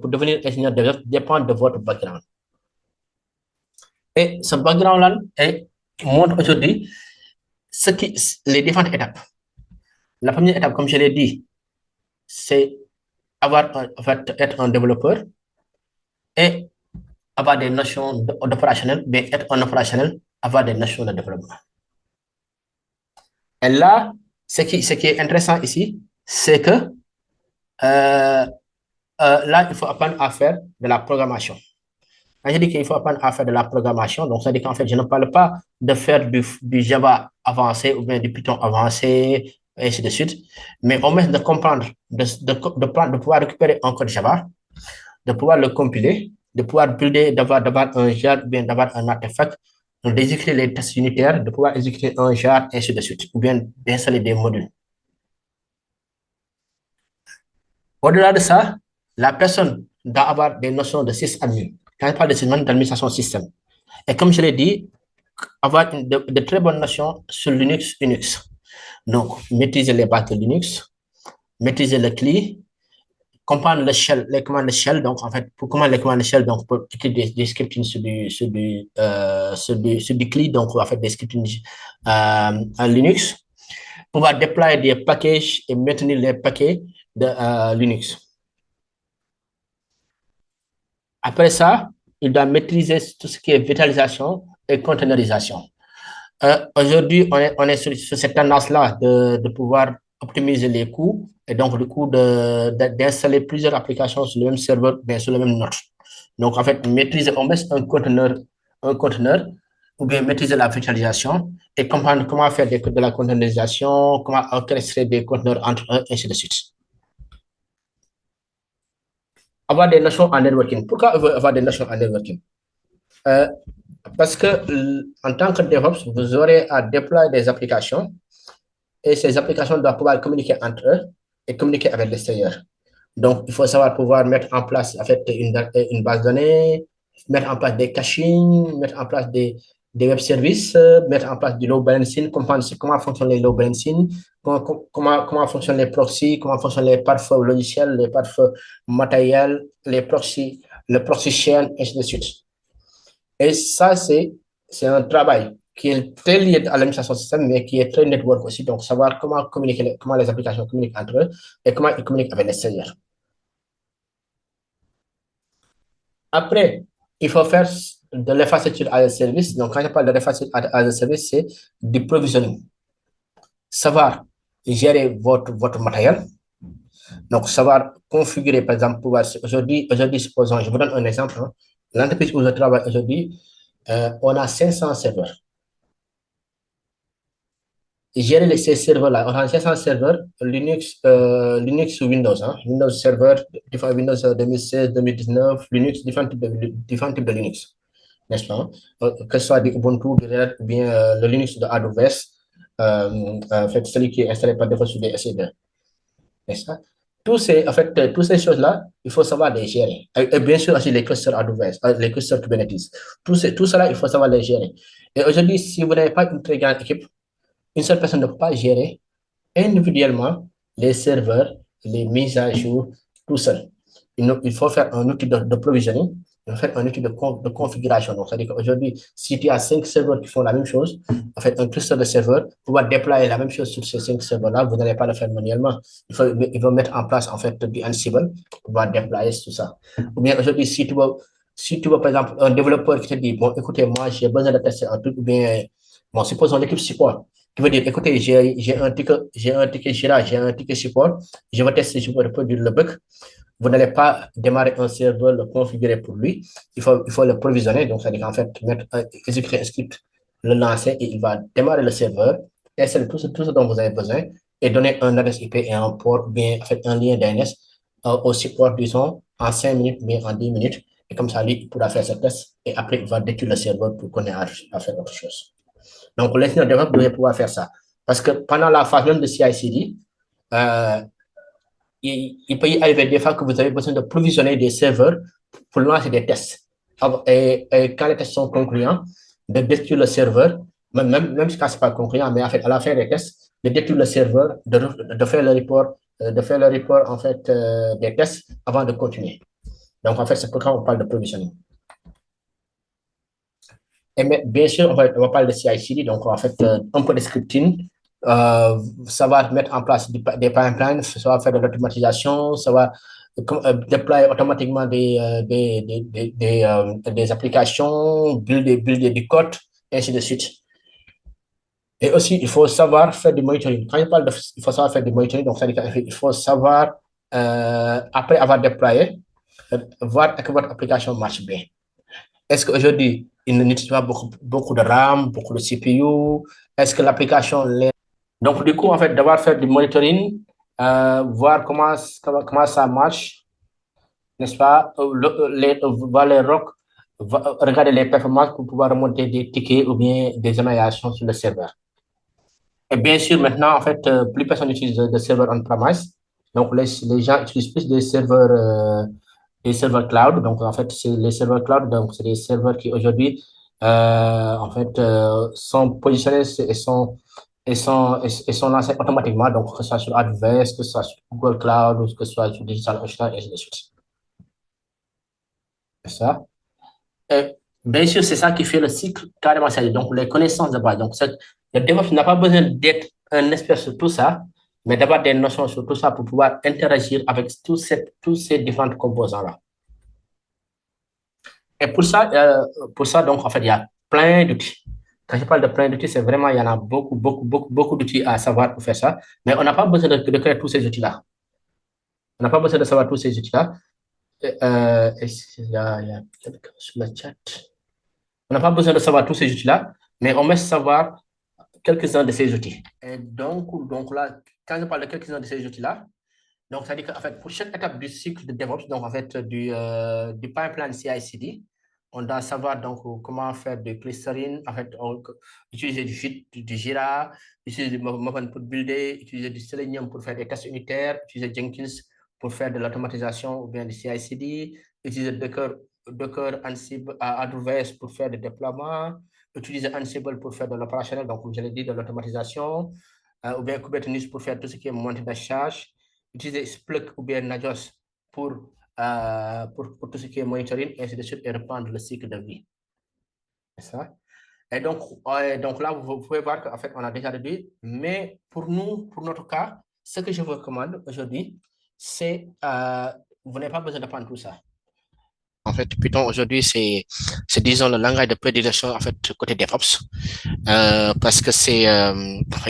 devenir ingénieur DevOps dépend de votre background. Et ce background-là montre aujourd'hui les différentes étapes. La première étape, comme je l'ai dit, c'est en fait, être un développeur et avoir des notions d'opérationnel, mais être un opérationnel, avoir des notions de développement. Et là, ce qui est intéressant ici, c'est que là, il faut apprendre à faire de la programmation. Quand je dis qu'il faut apprendre à faire de la programmation, donc ça veut dire qu'en fait, je ne parle pas de faire du Java avancé ou bien du Python avancé, et ainsi de suite, mais au moins de comprendre, de pouvoir récupérer un code Java, de pouvoir le compiler, de pouvoir builder, d'avoir un jar, ou bien d'avoir un artefact, d'exécuter les tests unitaires, de pouvoir exécuter un jar, et ainsi de suite, ou bien d'installer des modules. Au-delà de ça, la personne doit avoir des notions de sysadmin. Quand je parle de sysadmin, d'administration système. Et comme je l'ai dit, avoir de très bonnes notions sur Linux, Unix. Donc, maîtriser les bases de Linux, maîtriser le CLI, comprendre le shell, les commandes de shell. Donc, en fait, pour comment les commandes de shell, donc, pour écrire des scripting sur du CLI, donc, on va faire des scripting en Linux, pouvoir déployer des packages et maintenir les paquets de Linux. Après ça, il doit maîtriser tout ce qui est virtualisation et containerisation. Aujourd'hui, on est sur cette tendance-là de pouvoir optimiser les coûts et donc le coût d'installer plusieurs applications sur le même serveur, bien sur le même node. Donc, en fait, maîtriser au moins un conteneur ou bien maîtriser la virtualisation et comprendre comment faire de la containerisation, comment orchestrer des conteneurs entre eux, et ainsi de suite. Avoir des notions en networking. Pourquoi avoir des notions en networking? Euh, Parce que en tant que DevOps, vous aurez à déployer des applications et ces applications doivent pouvoir communiquer entre eux et communiquer avec l'extérieur. Donc, il faut savoir pouvoir mettre en place en fait, une base de données, mettre en place des caching, mettre en place des web services, mettre en place du load balancing, comprendre comment fonctionnent les load balancing, comment fonctionnent les proxys, comment fonctionnent les pare-feux logiciels, les pare-feux matériels, les proxys, le proxy chain, et ainsi de suite. Et ça, c'est un travail qui est très lié à l'administration système, mais qui est très network aussi. Donc, savoir comment communiquer, comment les applications communiquent entre eux et comment ils communiquent avec l'extérieur. Après, il faut faire de l'infrastructure as a service. Donc, quand je parle de l'infrastructure as a service, c'est du provisioning. Savoir gérer votre matériel. Donc, savoir configurer, par exemple, aujourd'hui, supposons, je vous donne un exemple. Hein. L'entreprise où je travaille aujourd'hui, on a 500 serveurs. Gérer ces serveurs-là, on a 500 serveurs Linux ou Windows, hein, Windows Server, Windows 2016, 2019, Linux, différents types de Linux, n'est-ce pas? Que ce soit du Ubuntu, du Red Hat, ou bien le Linux de AWS, en fait, celui qui est installé par défaut sur des SE2, n'est-ce pas? En fait, toutes ces choses-là, il faut savoir les gérer. Et bien sûr aussi les clusters AWS, les clusters Kubernetes. Tout cela, il faut savoir les gérer. Et aujourd'hui, si vous n'avez pas une très grande équipe, une seule personne ne peut pas gérer individuellement les serveurs, les mises à jour, tout seul. Il faut faire un outil de provisioning, il faut faire un outil de configuration. Donc, c'est-à-dire qu'aujourd'hui, si tu as 5 serveurs qui font la même chose, en fait, un cluster de serveurs, pouvoir déployer la même chose sur ces 5 serveurs-là, vous n'allez pas le faire manuellement. Il faut mettre en place, en fait, du Ansible pour pouvoir déployer tout ça. Ou bien aujourd'hui, si tu veux, par exemple, un développeur qui te dit, bon, écoutez, moi, j'ai besoin de tester un truc, ou bien, bon, supposons l'équipe support qui veut dire, écoutez, j'ai un ticket Jira, j'ai un ticket support, je vais tester, je vais reproduire le bug. Vous n'allez pas démarrer un serveur, le configurer pour lui. Il faut le provisionner. Donc, c'est-à-dire qu'en fait, exécuter un script, le lancer et il va démarrer le serveur, installer tout ce dont vous avez besoin et donner un adresse IP et un port, bien, en fait, un lien DNS au support, disons, en 5 minutes, bien en 10 minutes. Et comme ça, lui, il pourra faire ce test et après, il va détruire le serveur pour qu'on ait à faire autre chose. Donc, l'ingénieur DevOps devrait pouvoir faire ça. Parce que pendant la phase même de CI/CD, euh, il peut y arriver des fois que vous avez besoin de provisionner des serveurs pour lancer des tests. Et quand les tests sont concluants, de détruire le serveur, même si ce n'est pas concluant, mais en fait, à la fin des tests, de détruire le serveur, de faire le report en fait, des tests avant de continuer. Donc, en fait, c'est pourquoi on parle de provisioning. Et bien sûr, on va parler de CI/CD, donc en fait, un peu de scripting, savoir mettre en place des pipelines, savoir faire de l'automatisation, savoir déployer automatiquement des applications, builder du code, et ainsi de suite. Et aussi, il faut savoir faire du monitoring. Quand je parle il faut savoir faire du monitoring, donc ça veut dire qu'il faut savoir, après avoir déployé, voir que votre application marche bien. Est-ce qu'aujourd'hui, il n'utilise pas beaucoup de RAM, beaucoup de CPU? Est-ce que l'application l'est? Donc, du coup, en fait, devoir faire du monitoring, voir comment ça marche, n'est-ce pas? Voir les rocs, regarder les performances pour pouvoir remonter des tickets ou bien des améliorations sur le serveur. Et bien sûr, maintenant, en fait, plus personne n'utilise de serveurs on-premise. Donc, les gens utilisent plus des serveurs cloud. Donc, en fait, c'est les serveurs cloud. Donc, c'est des serveurs qui aujourd'hui, en fait, sont positionnés et sont lancés automatiquement. Donc, que ce soit sur AWS, que ce soit sur Google Cloud, ou que ce soit sur DigitalOcean, et ainsi de suite. C'est ça. Et bien sûr, c'est ça qui fait le cycle carrément sérieux. Donc, les connaissances de base. Donc, le DevOps n'a pas besoin d'être un expert sur tout ça, mais d'avoir des notions sur tout ça pour pouvoir interagir avec tous ces différents composants-là. Et pour ça, donc, en fait, il y a plein d'outils. Quand je parle de plein d'outils, c'est vraiment, il y en a beaucoup d'outils à savoir pour faire ça. Mais on n'a pas besoin de créer tous ces outils-là. On n'a pas besoin de savoir tous ces outils-là. Il y a quelqu'un sur le chat. On n'a pas besoin de savoir tous ces outils-là, mais on met savoir quelques-uns de ces outils. Et donc là, quand je parle de quelques-uns de ces outils-là, donc ça veut dire qu'en fait, pour chaque étape du cycle de DevOps, donc en fait, du pipeline CI/CD, on doit savoir donc comment faire du clustering, en fait, utiliser du Jira, utiliser du Maven pour builder, utiliser du Selenium pour faire des tests unitaires, utiliser Jenkins pour faire de l'automatisation ou bien du CI/CD, utiliser Docker Ansible, AWS pour faire des déploiements, utiliser Ansible pour faire de l'opérationnel, donc comme je l'ai dit, de l'automatisation, ou bien Kubernetes pour faire tout ce qui est montée de charge, utiliser Splunk ou bien Nagios pour tout ce qui est monitoring, et ainsi de suite, et reprendre le cycle de vie. C'est ça. Et donc là, vous pouvez voir qu'en fait, on a déjà réduit, mais pour nous, pour notre cas, ce que je vous recommande aujourd'hui, c'est vous n'avez pas besoin d'apprendre tout ça. En fait, Python aujourd'hui, c'est disons le langage de prédilection en fait côté DevOps, parce que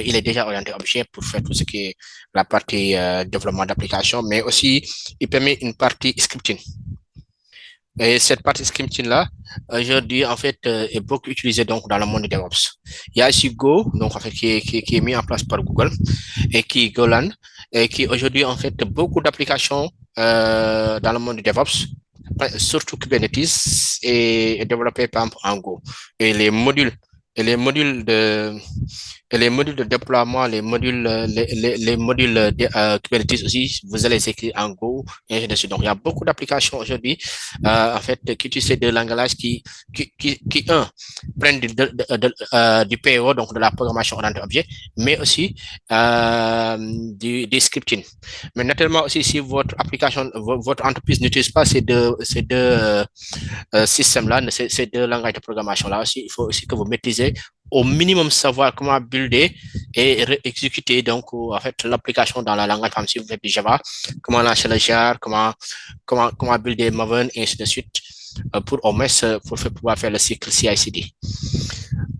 il est déjà orienté objet pour faire tout ce qui est la partie développement d'application, mais aussi il permet une partie scripting. Et cette partie scripting là, aujourd'hui en fait est beaucoup utilisée donc dans le monde de DevOps. Il y a aussi Go, donc en fait qui est mis en place par Google et qui est Golang et qui aujourd'hui en fait beaucoup d'applications dans le monde du DevOps, surtout Kubernetes, est développé par exemple en Go. Et les modules de déploiement, les modules de Kubernetes aussi, vous allez les écrire en Go, et ainsi de suite. Donc, il y a beaucoup d'applications aujourd'hui, en fait, qui utilisent ces deux langages qui prennent du PO, donc de la programmation orientée objet, mais aussi du scripting. Mais naturellement aussi, si votre application, votre entreprise n'utilise pas ces deux systèmes-là, ces deux langages de programmation-là aussi, il faut aussi que vous maîtrisez au minimum savoir comment builder et exécuter donc en fait l'application dans la langage, par exemple si vous faites du Java, comment lancer le jar, comment builder Maven et ainsi de suite pour au moins pour pouvoir faire le cycle CI/CD.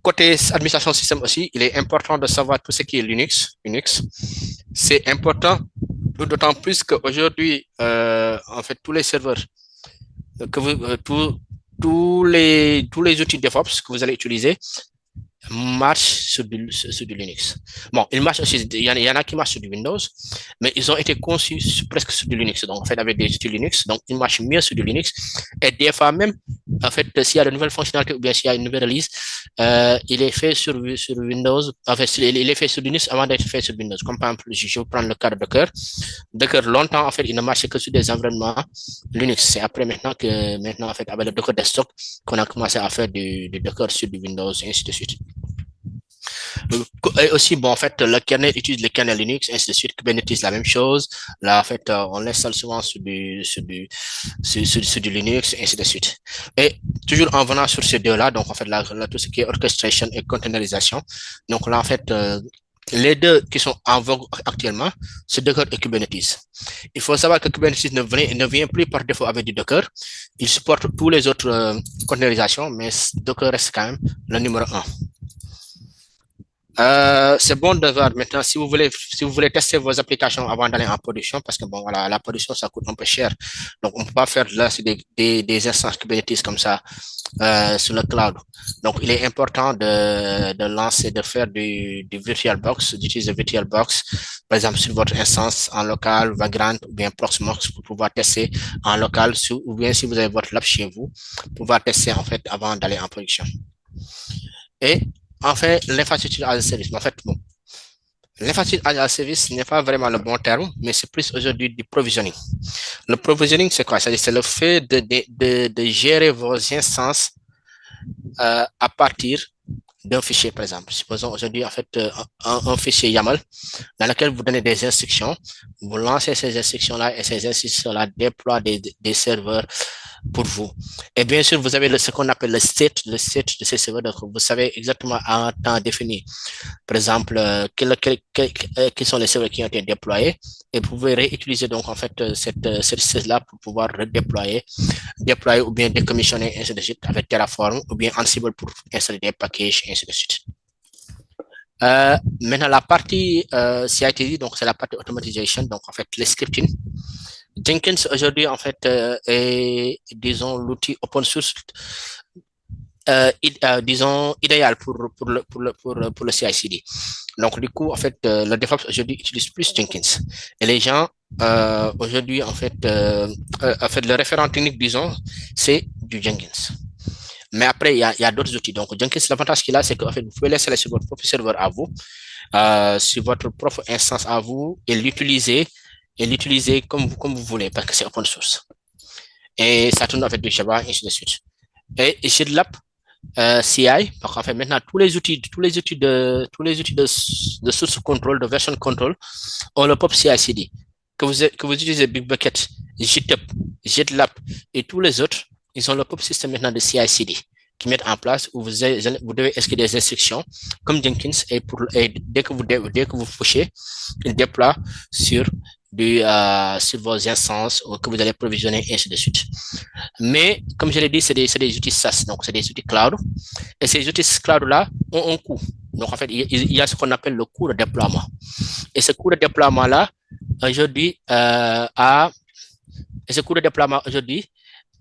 Côté administration système aussi, il est important de savoir tout ce qui est Linux. C'est important d'autant plus qu'aujourd'hui en fait tous les serveurs tous les outils DevOps que vous allez utiliser marchent sur du Linux. Bon, ils marchent aussi, il y en a qui marchent sur du Windows, mais ils ont été conçus presque sur du Linux. Donc, en fait, avec des outils Linux, donc ils marchent mieux sur du Linux. Et des fois même, en fait, s'il y a de nouvelles fonctionnalités ou bien s'il y a une nouvelle release, il est fait sur Windows, en fait, il est fait sur Linux avant d'être fait sur Windows. Comme par exemple, je vais prendre le cas de Docker. Docker, longtemps, en fait, il ne marchait que sur des environnements Linux. C'est après maintenant, en fait, avec le Docker Desktop, qu'on a commencé à faire du Docker sur du Windows et ainsi de suite. Et aussi, bon, en fait, le kernel utilise le kernel Linux, ainsi de suite. Kubernetes, la même chose. Là, en fait, on l'installe souvent sur du Linux, ainsi de suite. Et toujours en venant sur ces deux-là, donc, en fait, là, tout ce qui est orchestration et containerisation. Donc, là, en fait, les deux qui sont en vogue actuellement, c'est Docker et Kubernetes. Il faut savoir que Kubernetes ne vient plus par défaut avec du Docker. Il supporte tous les autres containerisations, mais Docker reste quand même le numéro un. C'est bon de voir maintenant si vous voulez tester vos applications avant d'aller en production, parce que bon, voilà, la production, ça coûte un peu cher. Donc, on peut pas faire là, c'est des instances Kubernetes comme ça, sur le cloud. Donc, il est important de lancer, de faire du VirtualBox, d'utiliser VirtualBox, par exemple, sur votre instance en local, Vagrant ou bien Proxmox pour pouvoir tester en local, ou bien si vous avez votre lab chez vous, pouvoir tester, en fait, avant d'aller en production. Et, en fait, l'infrastructure as a service. En fait, bon, l'infrastructure as a service n'est pas vraiment le bon terme, mais c'est plus aujourd'hui du provisioning. Le provisioning, c'est quoi? C'est le fait de gérer vos instances à partir d'un fichier, par exemple. Supposons aujourd'hui, en fait, un fichier YAML dans lequel vous donnez des instructions, vous lancez ces instructions-là et ces instructions-là déploient des serveurs pour vous. Et bien sûr, vous avez ce qu'on appelle le state de ces serveurs. Donc, vous savez exactement à un temps défini, par exemple, quels sont les serveurs qui ont été déployés et vous pouvez réutiliser donc en fait cette là pour pouvoir redéployer, ou bien décommissionner, ainsi de suite, avec Terraform ou bien Ansible pour installer des packages, ainsi de suite. Maintenant, la partie CI/CD, donc c'est la partie automatisation, donc en fait les scripting. Jenkins aujourd'hui en fait est, disons, l'outil open source disons, idéal pour le CI/CD. Donc, du coup, en fait, le DevOps aujourd'hui utilise plus Jenkins. Et les gens, aujourd'hui, en fait, le référent technique, disons, c'est du Jenkins. Mais après, il y a d'autres outils. Donc, Jenkins, l'avantage qu'il a, c'est que en fait, vous pouvez l'installer sur votre propre serveur à vous, sur votre propre instance à vous, et l'utiliser comme vous voulez, parce que c'est open source. Et ça tourne avec du Java, et ainsi de suite. Et GitLab, CI, parce qu'en fait maintenant tous les outils de source control, de version control ont le pop CI/CD. Que vous utilisez Bitbucket, GitLab et tous les autres, ils ont le pop système maintenant de CI/CD qui mettent en place où vous devez inscrire des instructions comme Jenkins et dès que vous pushez, il déploie sur vos instances que vous allez provisionner, et ainsi de suite. Mais, comme je l'ai dit, c'est des outils SaaS, donc c'est des outils cloud. Et ces outils cloud-là ont un coût. Donc, en fait, il y a ce qu'on appelle le coût de déploiement. Et ce coût de déploiement-là, aujourd'hui,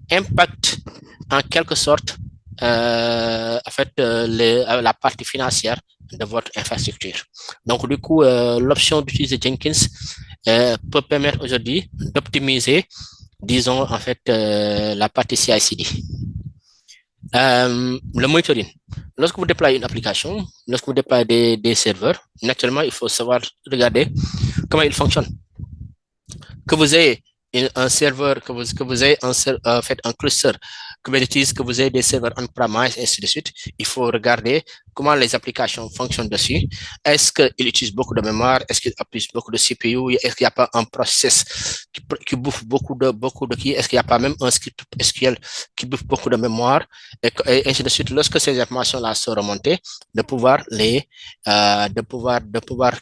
impacte en quelque sorte, en fait, la partie financière de votre infrastructure. Donc, du coup, l'option d'utiliser Jenkins peut permettre aujourd'hui d'optimiser, disons, en fait, la partie CI/CD. Le monitoring. Lorsque vous déployez une application, lorsque vous déployez des serveurs, naturellement, il faut savoir regarder comment ils fonctionnent. Que vous ayez un serveur, que vous ayez en fait, un cluster Kubernetes, que vous ayez des serveurs on-premise, et ainsi de suite, il faut regarder comment les applications fonctionnent dessus. Est-ce qu'ils utilisent beaucoup de mémoire? Est-ce qu'ils utilisent beaucoup de CPU? Est-ce qu'il n'y a pas un process qui bouffe beaucoup de qui? Est-ce qu'il n'y a pas même un script SQL qui bouffe beaucoup de mémoire? Et ainsi de suite. Lorsque ces informations-là sont remontées, de pouvoir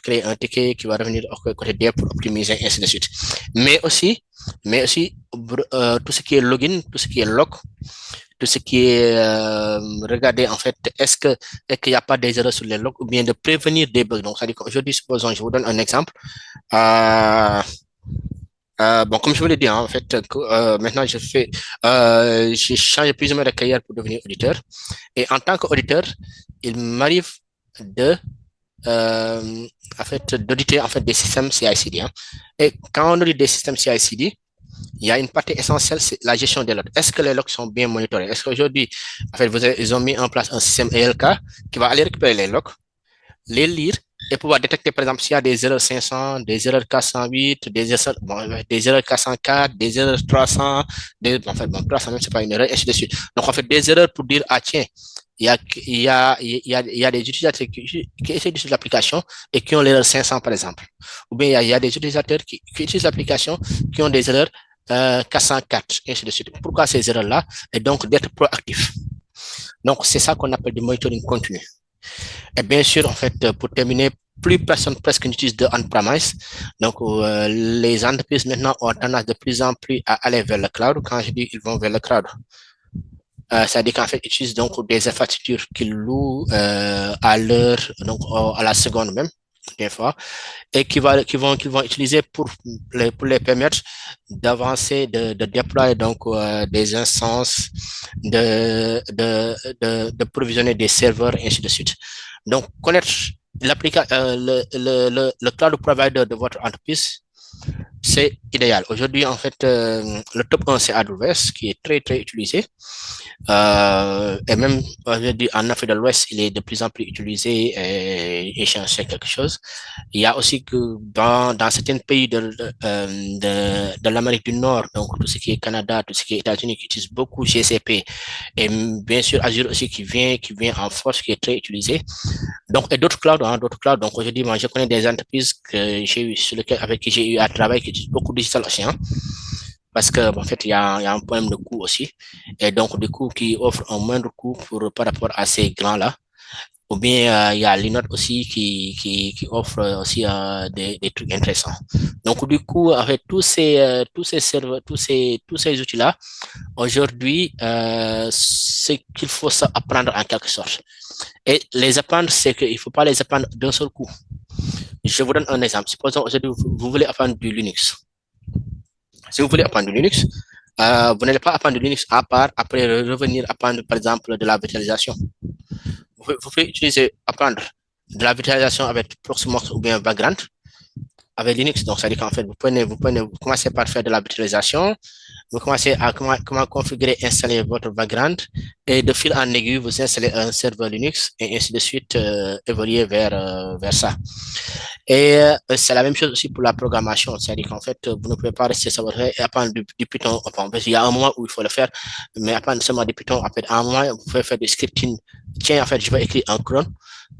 créer un ticket qui va revenir au côté D pour optimiser, et ainsi de suite. Mais aussi, tout ce qui est login, tout ce qui est log, tout ce qui est regarder en fait, est-ce qu'il n'y a pas des erreurs sur les logs ou bien de prévenir des bugs. Donc, c'est-à-dire qu'aujourd'hui, supposons, je vous donne un exemple. Bon, comme je vous l'ai dit, hein, en fait, maintenant, j'ai changé plus ou moins de carrière pour devenir auditeur. Et en tant qu'auditeur, il m'arrive en fait, d'auditer en fait des systèmes CI/CD. Hein. Et quand on audite des systèmes CI/CD, il y a une partie essentielle, c'est la gestion des logs. Est-ce que les logs sont bien monitorés? Est-ce qu'aujourd'hui, en fait, ils ont mis en place un système ELK qui va aller récupérer les logs, les lire et pouvoir détecter, par exemple, s'il y a des erreurs 500, des erreurs 408, des erreurs 404, des erreurs 300, en fait, bon, 300 même, c'est pas une erreur, et ainsi de suite. Donc, en fait, des erreurs pour dire, ah, tiens, il y a des utilisateurs qui essaient d'utiliser l'application et qui ont l'erreur 500, par exemple. Ou bien il y a des utilisateurs qui utilisent l'application qui ont des erreurs 404, et ainsi de suite. Pourquoi ces erreurs-là? Et donc, d'être proactif. Donc, c'est ça qu'on appelle du monitoring continu. Et bien sûr, en fait, pour terminer, plus personne presque n'utilise de on-premise. Donc, les entreprises maintenant ont tendance de plus en plus à aller vers le cloud. Quand je dis ils vont vers le cloud, c'est-à-dire qu'en fait, ils utilisent donc des infrastructures qu'ils louent à l'heure, donc à la seconde même, des fois, et qu'ils vont utiliser pour les permettre d'avancer, de déployer donc des instances, de provisionner des serveurs, et ainsi de suite. Donc, connaître le cloud provider de votre entreprise, c'est idéal. Aujourd'hui, en fait, le top 1, c'est AWS, qui est très, très utilisé. Et même aujourd'hui, en Afrique de l'Ouest, il est de plus en plus utilisé et chercher quelque chose. Il y a aussi que dans certains pays de l'Amérique du Nord, donc tout ce qui est Canada, tout ce qui est États-Unis, qui utilisent beaucoup GCP, et bien sûr Azure aussi qui vient en force, qui est très utilisé. Donc, et d'autres clouds, hein, d'autres clouds. Donc, aujourd'hui, moi, je connais des entreprises que j'ai eu, avec qui j'ai eu à travailler, qui utilisent beaucoup Digital Ocean, parce que, en fait, il y a un problème de coût aussi. Et donc, du coup, qui offre un moindre coût par rapport à ces grands-là. Ou bien, il y a Linode aussi qui offre aussi des trucs intéressants. Donc, du coup, avec tous ces serveurs, tous ces outils-là, aujourd'hui, ce qu'il faut apprendre en quelque sorte. Et les apprendre, c'est qu'il ne faut pas les apprendre d'un seul coup. Je vous donne un exemple. Supposons aujourd'hui, vous voulez apprendre du Linux. Si vous voulez apprendre du Linux, vous n'allez pas apprendre du Linux à part, après revenir apprendre, par exemple, de la virtualisation. Vous pouvez apprendre de la virtualisation avec Proxmox ou bien Vagrant avec Linux. Donc, ça dit qu'en fait, vous commencez par faire de la virtualisation, vous commencez à comment configurer, installer votre background et de fil en aiguille, vous installez un serveur Linux et ainsi de suite évoluer vers ça. Et c'est la même chose aussi pour la programmation, c'est-à-dire qu'en fait, vous ne pouvez pas rester savoir et apprendre du Python. Enfin, il y a un moment où il faut le faire, mais apprendre seulement du Python, après, à un moment, vous pouvez faire du scripting. Tiens, en fait, je vais écrire en cron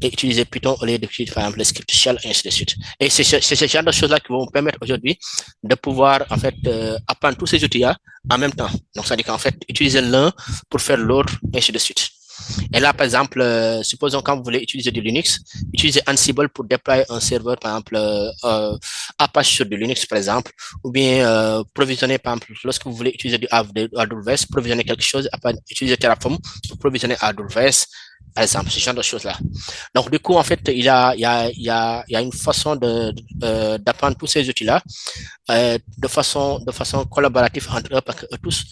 et utiliser Python au lieu d'utiliser, par exemple, le script shell et ainsi de suite. Et c'est ce genre de choses-là qui vont vous permettre aujourd'hui de pouvoir, en fait, apprendre tous ces outils-là en même temps. Donc, ça dit qu'en fait, utiliser l'un pour faire l'autre, et ainsi de suite. Et là, par exemple, supposons quand vous voulez utiliser du Linux, utilisez Ansible pour déployer un serveur, par exemple, Apache sur du Linux, par exemple, ou bien provisionner, par exemple, lorsque vous voulez utiliser du AWS, provisionner quelque chose, après utiliser Terraform pour provisionner AWS, par exemple, ce genre de choses-là. Donc, du coup, en fait, il y a une façon d'apprendre tous ces outils-là de façon collaborative entre eux, parce que tous,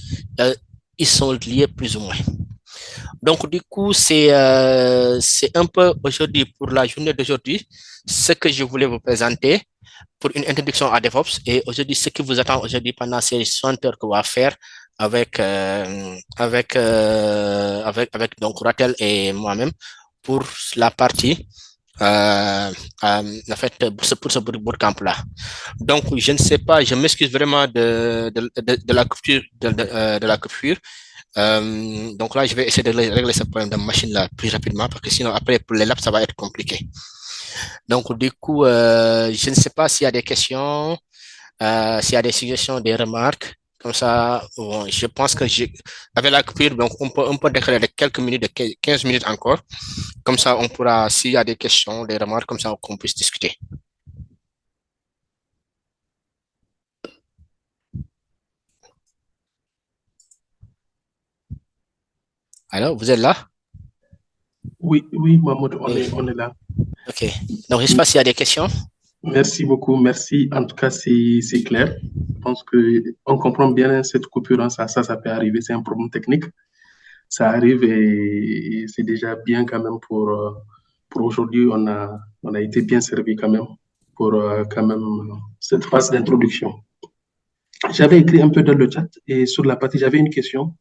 ils sont liés plus ou moins. Donc, du coup, c'est un peu aujourd'hui, pour la journée d'aujourd'hui, ce que je voulais vous présenter pour une introduction à DevOps. Et aujourd'hui, ce qui vous attend aujourd'hui pendant ces 60 heures qu'on va faire avec donc Ratel et moi-même pour la partie en fait, pour ce bootcamp-là. Donc, je ne sais pas, je m'excuse vraiment de la coupure, de la coupure. Donc là, je vais essayer de régler ce problème de machine-là plus rapidement parce que sinon, après, pour les labs, ça va être compliqué. Donc, du coup, je ne sais pas s'il y a des questions, s'il y a des suggestions, des remarques. Comme ça, bon, je pense que avec la coupure, donc on peut décaler de quelques minutes, de 15 minutes encore. Comme ça, on pourra, s'il y a des questions, des remarques, comme ça, qu'on puisse discuter. Alors, vous êtes là? Oui, oui, Mahmoud, Oui. on est là. OK. Donc, je ne sais pas s'il y a des questions. Merci beaucoup, merci. En tout cas, c'est clair. Je pense qu'on comprend bien cette coupure, hein. Ça peut arriver, c'est un problème technique. Ça arrive et c'est déjà bien quand même pour aujourd'hui. On a été bien servi quand même pour quand même cette phase d'introduction. J'avais écrit un peu dans le chat et sur la partie, j'avais une question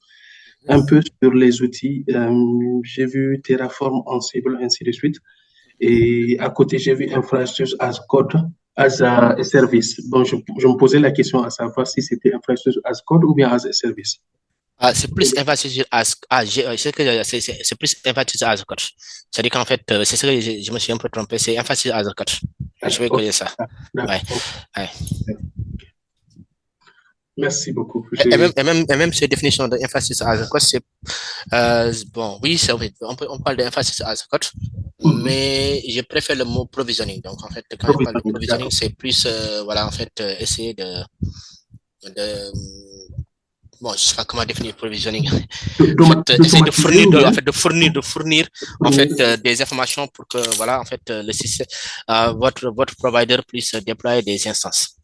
un peu sur les outils. J'ai vu Terraform, Ansible, ainsi de suite. Et à côté, j'ai vu infrastructure as code, as a service. Bon, je me posais la question à savoir si c'était infrastructure as code ou bien as a service. C'est plus emphasis c'est plus emphasis as a coach. C'est-à-dire qu'en fait, c'est ce que je me suis un peu trompé, c'est emphasis as a coach. Je vais coller ça. Ouais. Ouais. Merci beaucoup. Et même cette définition d'emphasis as a coach, c'est bon, oui, c'est vrai, on parle d'emphasis as a coach, mais je préfère le mot provisioning. Donc, en fait, quand je parle de provisioning, c'est plus, voilà, en fait, essayer de bon, je sais pas comment définir provisioning. En fait, essayer de fournir en fait des informations pour que voilà en fait le système, votre provider puisse déployer des instances.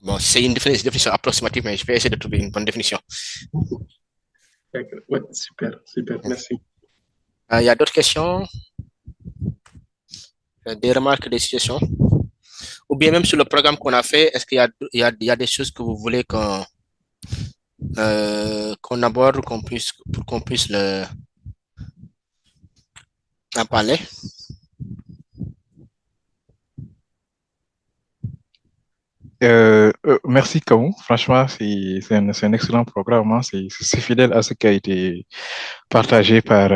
Bon, c'est une définition approximative, mais je vais essayer de trouver une bonne définition. Ouais, super, merci. Il y a d'autres questions, des remarques, des situations, ou bien même sur le programme qu'on a fait, est-ce qu'il y a des choses que vous voulez qu'on aborde, pour qu'on puisse en parler? Merci Kamou. Franchement, c'est un excellent programme. Hein. C'est fidèle à ce qui a été partagé par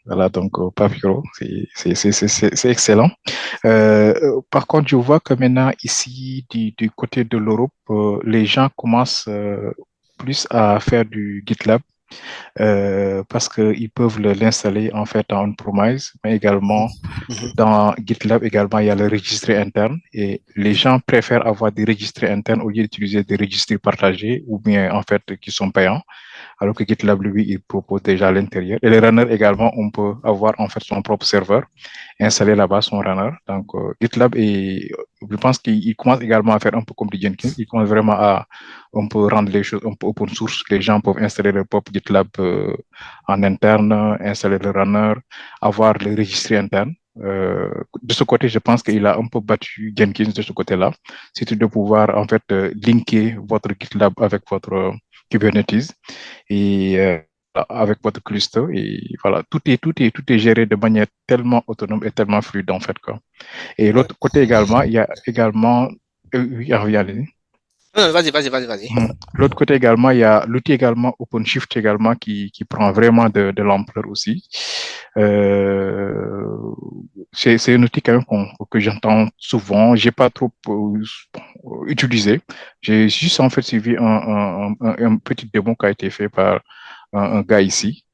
voilà, donc Papiro. C'est excellent. Par contre, je vois que maintenant ici du côté de l'Europe, les gens commencent plus à faire du GitLab. Parce qu'ils peuvent l'installer en fait en on-premise, mais également dans GitLab également il y a le registre interne et les gens préfèrent avoir des registres internes au lieu d'utiliser des registres partagés ou bien en fait qui sont payants. Alors que GitLab, lui, il propose déjà à l'intérieur. Et les runners également, on peut avoir en fait son propre serveur, installer là-bas son runner. Donc, GitLab, je pense qu'il commence également à faire un peu comme du Jenkins. Il commence vraiment on peut rendre les choses un peu open source. Les gens peuvent installer leur propre GitLab en interne, installer le runner, avoir le registre interne. De ce côté, je pense qu'il a un peu battu Jenkins de ce côté-là. C'est de pouvoir en fait linker votre GitLab avec votre Kubernetes et avec votre cluster et voilà, tout est géré de manière tellement autonome et tellement fluide en fait quoi. Et l'autre côté également, il y a également oui, allez-y. Vas-y. L'autre côté également, il y a l'outil également OpenShift également qui prend vraiment de l'ampleur aussi. C'est un outil quand même que j'entends souvent. J'ai pas trop utilisé. J'ai juste en fait suivi un petit démo qui a été fait par un gars ici.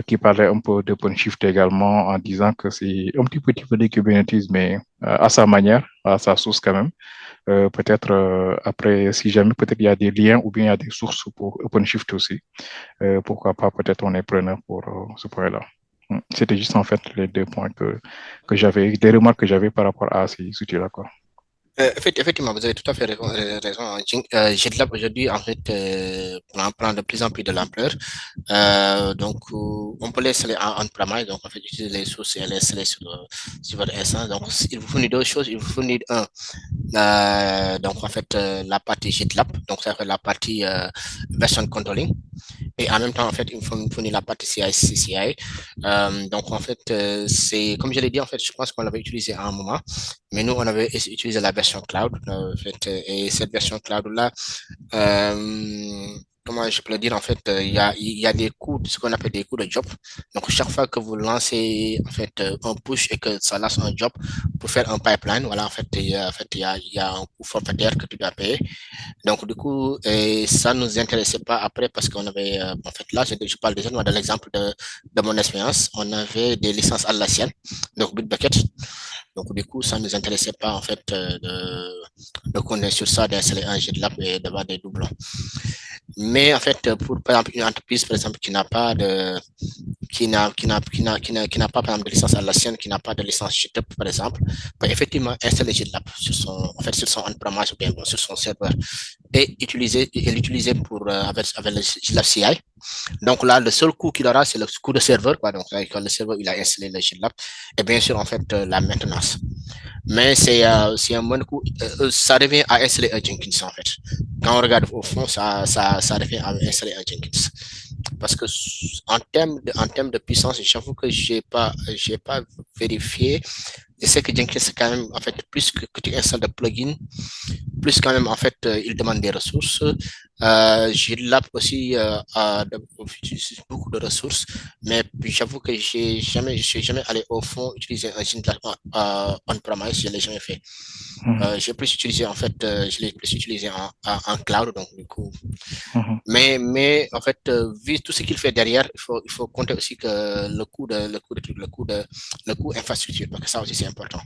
Qui parlait un peu d'OpenShift également en disant que c'est un petit peu de Kubernetes, mais à sa manière, à sa source quand même. Peut-être après, si jamais peut-être il y a des liens ou bien il y a des sources pour OpenShift aussi. Pourquoi pas, peut-être on est preneur pour ce point-là. C'était juste en fait les deux points que j'avais, des remarques que j'avais par rapport à ces outils-là, quoi. Effectivement, vous avez tout à fait raison. GitLab aujourd'hui, en fait, prend de plus en plus de l'ampleur. Donc, on peut l'installer en premise, donc en fait, utiliser les sources et l'installer sur votre instance. Donc, il vous fournit deux choses. Il vous fournit donc en fait, la partie GitLab, donc ça fait la partie version controlling. Et en même temps, en fait, il me fournit la partie CI/CD. Donc, en fait, c'est, comme je l'ai dit, en fait, je pense qu'on l'avait utilisé à un moment, mais nous, on avait utilisé la version cloud, en fait, et cette version cloud-là, comment je peux le dire, en fait, il y a des coûts, ce qu'on appelle des coûts de job. Donc, chaque fois que vous lancez, en fait, un push et que ça lance un job pour faire un pipeline, voilà, en fait, il y a un coût forfaitaire que tu dois payer. Donc, du coup, ça nous intéressait pas après parce qu'on avait, en fait, là, je parle déjà de l'exemple de mon expérience. On avait des licences Atlassian, donc Bitbucket. Donc, du coup, ça nous intéressait pas, en fait, de connaître sur ça, d'installer un GitLab et d'avoir des doublons. Mais en fait, pour par exemple une entreprise, par exemple, qui n'a pas par exemple de licence Atlassian, qui n'a pas de licence GitHub, par exemple, peut effectivement installer GitLab sur son on-premise ou bien sur son serveur et l'utiliser pour avec le GitLab CI. Donc là, le seul coût qu'il aura, c'est le coût de serveur, quoi. Donc là, quand le serveur il a installé le GitLab, et bien sûr en fait la maintenance. Mais c'est un bon coup. Ça revient à installer un Jenkins en fait. Quand on regarde au fond, ça revient à installer un Jenkins. Parce que en termes de puissance, j'avoue que j'ai pas vérifié. Je sais que Jenkins, c'est quand même, en fait, plus que tu installes de plugins, plus quand même, en fait, il demande des ressources. GitLab aussi utilise beaucoup de ressources, mais j'avoue que je suis jamais allé au fond utiliser un GitLab on-premise, je l'ai jamais fait. J'ai plus utilisé en fait, je l'ai plus utilisé en cloud, donc du coup. Mais en fait, vu tout ce qu'il fait derrière, il faut compter aussi que le coût infrastructure, parce que ça aussi c'est important.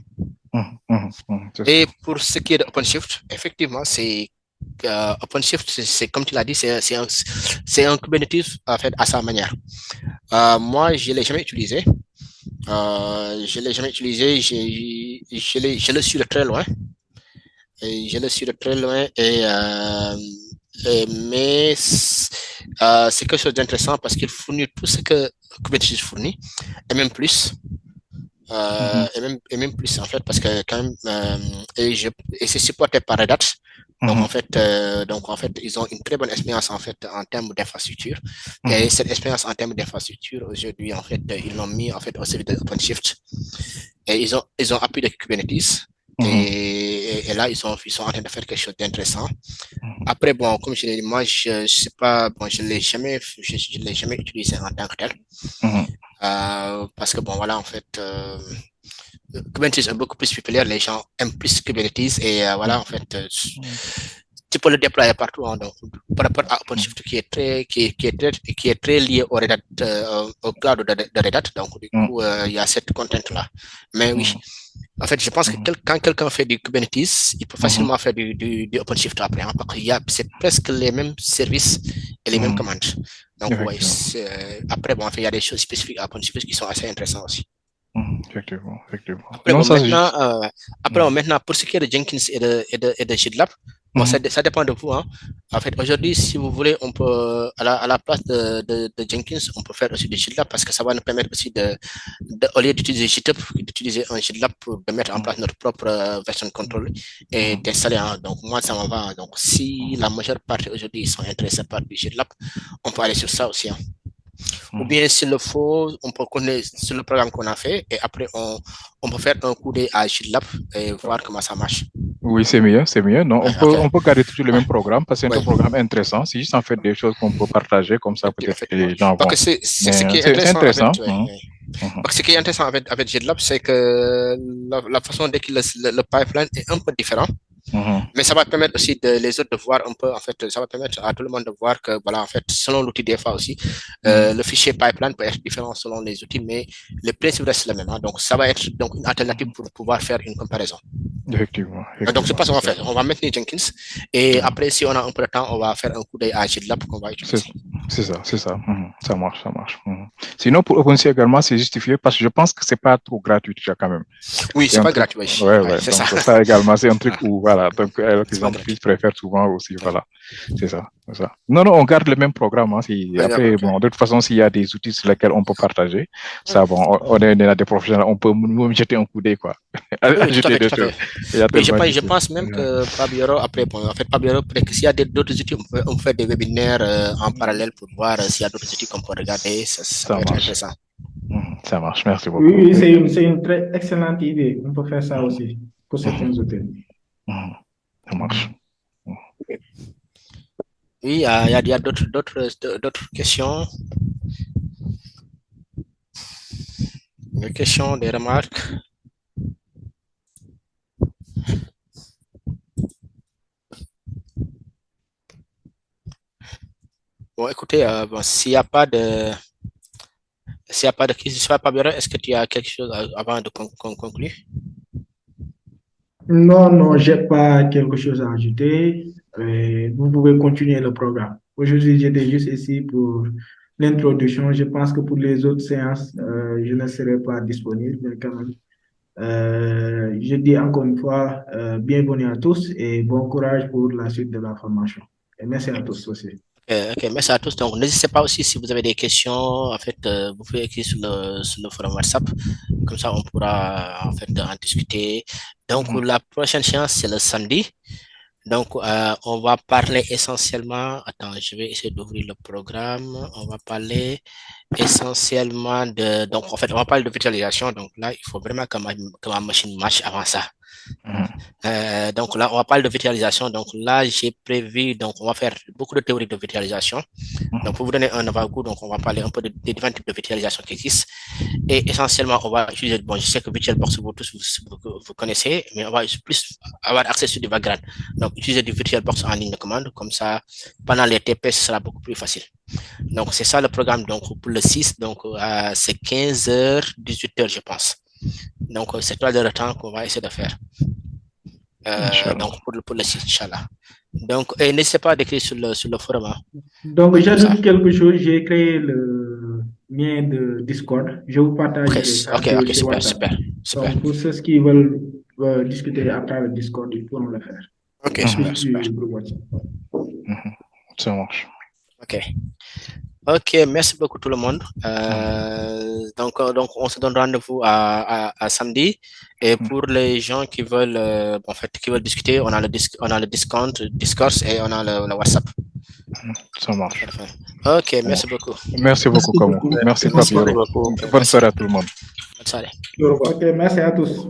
Et pour ce qui est d'OpenShift, effectivement, c'est OpenShift, c'est comme tu l'as dit, c'est un Kubernetes en fait à sa manière. Moi, je l'ai jamais utilisé. Je l'ai jamais utilisé. Je le suis de très loin. Et je le suis de très loin mais c'est quelque chose d'intéressant parce qu'il fournit tout ce que Kubernetes fournit et même plus. Et même plus en fait parce que quand même et c'est supporté par Red Hat. Donc en fait ils ont une très bonne expérience en fait en termes d'infrastructure et cette expérience en termes d'infrastructure aujourd'hui en fait ils l'ont mis en fait au service de OpenShift et ils ont appris de Kubernetes. Et là, ils sont en train de faire quelque chose d'intéressant. Après, bon, comme je l'ai dit, moi, je sais pas, bon, je l'ai jamais utilisé en tant que tel. Parce que bon, voilà, en fait, Kubernetes est beaucoup plus populaire, les gens aiment plus Kubernetes et voilà, en fait, tu peux le déployer partout. Hein, donc, par rapport à OpenShift qui est très lié au Red Hat, au cloud de Red Hat, donc du coup, il y a cette contrainte-là. Mais oui. En fait, je pense que quand quelqu'un fait du Kubernetes, il peut facilement faire du OpenShift après, hein, parce que c'est presque les mêmes services et les mêmes commandes. Donc, ouais, après, bon, en fait, il y a des choses spécifiques à OpenShift qui sont assez intéressantes aussi. Effectivement. Après, bon, maintenant, pour ce qui est de Jenkins et de GitLab, bon, ça dépend de vous. Hein. En fait, aujourd'hui, si vous voulez, on peut, à la place de Jenkins, on peut faire aussi du GitLab parce que ça va nous permettre aussi au lieu d'utiliser GitHub, d'utiliser un GitLab pour mettre en place notre propre version control et d'installer. Hein. Donc, moi, ça m'en va. Donc, si la majeure partie aujourd'hui sont intéressés par du GitLab, on peut aller sur ça aussi. Hein. Ou bien, s'il le faut, on peut connaître sur le programme qu'on a fait et après, on peut faire un coup d'œil à GitLab et voir comment ça marche. Oui, c'est mieux. Non, on peut garder toujours le même programme parce que c'est un programme intéressant. C'est juste en fait des choses qu'on peut partager comme ça, peut-être que les gens vont. Parce que c'est ce qui est intéressant. Parce que ce qui est intéressant avec GitLab, c'est que la façon dont le pipeline est un peu différent. Mais ça va permettre aussi les autres de voir un peu, en fait, ça va permettre à tout le monde de voir que, voilà, en fait, selon l'outil des fois aussi, le fichier pipeline peut être différent selon les outils, mais le principe reste le même. Hein. Donc, ça va être donc une alternative pour pouvoir faire une comparaison. Effectivement. Donc, c'est pas ce qu'on va faire. On va maintenir Jenkins et après, si on a un peu de temps, on va faire un coup d'œil à GitLab qu'on va utiliser. C'est ça. Ça marche. Sinon, pour OpenSea également, c'est justifié parce que je pense que c'est pas trop gratuit déjà quand même. Oui, c'est pas gratuit. Ouais, c'est ça. Ça également, c'est un truc où, voilà, donc les entreprises préfèrent souvent aussi, voilà. C'est ça. Non, on garde le même programme. Hein, après, bon, de toute façon, s'il y a des outils sur lesquels on peut partager, ça, bon, on est des professionnels, on peut même jeter un coup d'œil, quoi. Je pense même que Pabioro, après, bon, en fait, Pabioro, peut-être que s'il y a d'autres outils, on fait des webinaires en parallèle pour voir s'il y a d'autres outils qu'on peut regarder. Ça peut être intéressant. Ça marche, merci beaucoup. Oui, c'est une très excellente idée. On peut faire ça aussi pour certains outils. Ça marche. Oui, il y a d'autres questions. Des questions, des remarques. Bon, écoutez, s'il n'y a pas de questions, est-ce que tu as quelque chose avant de conclure? Non, j'ai pas quelque chose à ajouter. Vous pouvez continuer le programme. Aujourd'hui, j'étais juste ici pour l'introduction. Je pense que pour les autres séances, je ne serai pas disponible, mais quand même. Je dis encore une fois, bienvenue à tous et bon courage pour la suite de la formation. Et merci à tous aussi. Ok, merci à tous. Donc, n'hésitez pas aussi si vous avez des questions, en fait, vous pouvez écrire sur le forum WhatsApp. Comme ça, on pourra, en fait, en discuter. Donc, la prochaine séance, c'est le samedi. Donc, on va parler essentiellement, attends, je vais essayer d'ouvrir le programme. On va parler essentiellement donc, en fait, on va parler de virtualisation. Donc là, il faut vraiment que ma machine marche avant ça. Donc là, on va parler de virtualisation. Donc là, j'ai prévu, donc on va faire beaucoup de théories de virtualisation. Donc pour vous donner un avant-goût, donc on va parler un peu des différents types de virtualisation qui existent. Et essentiellement, on va utiliser, bon, je sais que VirtualBox, vous tous, vous connaissez, mais on va plus avoir accès sur du background. Donc utiliser du VirtualBox en ligne de commande, comme ça, pendant les TP, ce sera beaucoup plus facile. Donc c'est ça le programme, donc pour le 6, donc c'est 15h, 18h, je pense. Donc c'est 3 heures de temps qu'on va essayer de faire. Donc pour le site, Inch'Allah. Donc n'hésitez pas à écrire sur le forum. Hein. Donc j'ajoute quelque chose, j'ai créé le lien de Discord, je vous partagerai ça. Ok, super. Donc pour ceux qui veulent discuter à travers le Discord, ils pourront le faire. Ok, super. Ça marche. Ok, merci beaucoup tout le monde. Donc on se donne rendez-vous à samedi. Et pour les gens qui veulent, qui veulent discuter, on a le Discord et on a le WhatsApp. Ça marche. Ok, merci beaucoup. Merci beaucoup, Kamou. Merci, Papiro. Bonne soirée à tout le monde. Bonne soirée. Ok, merci à tous.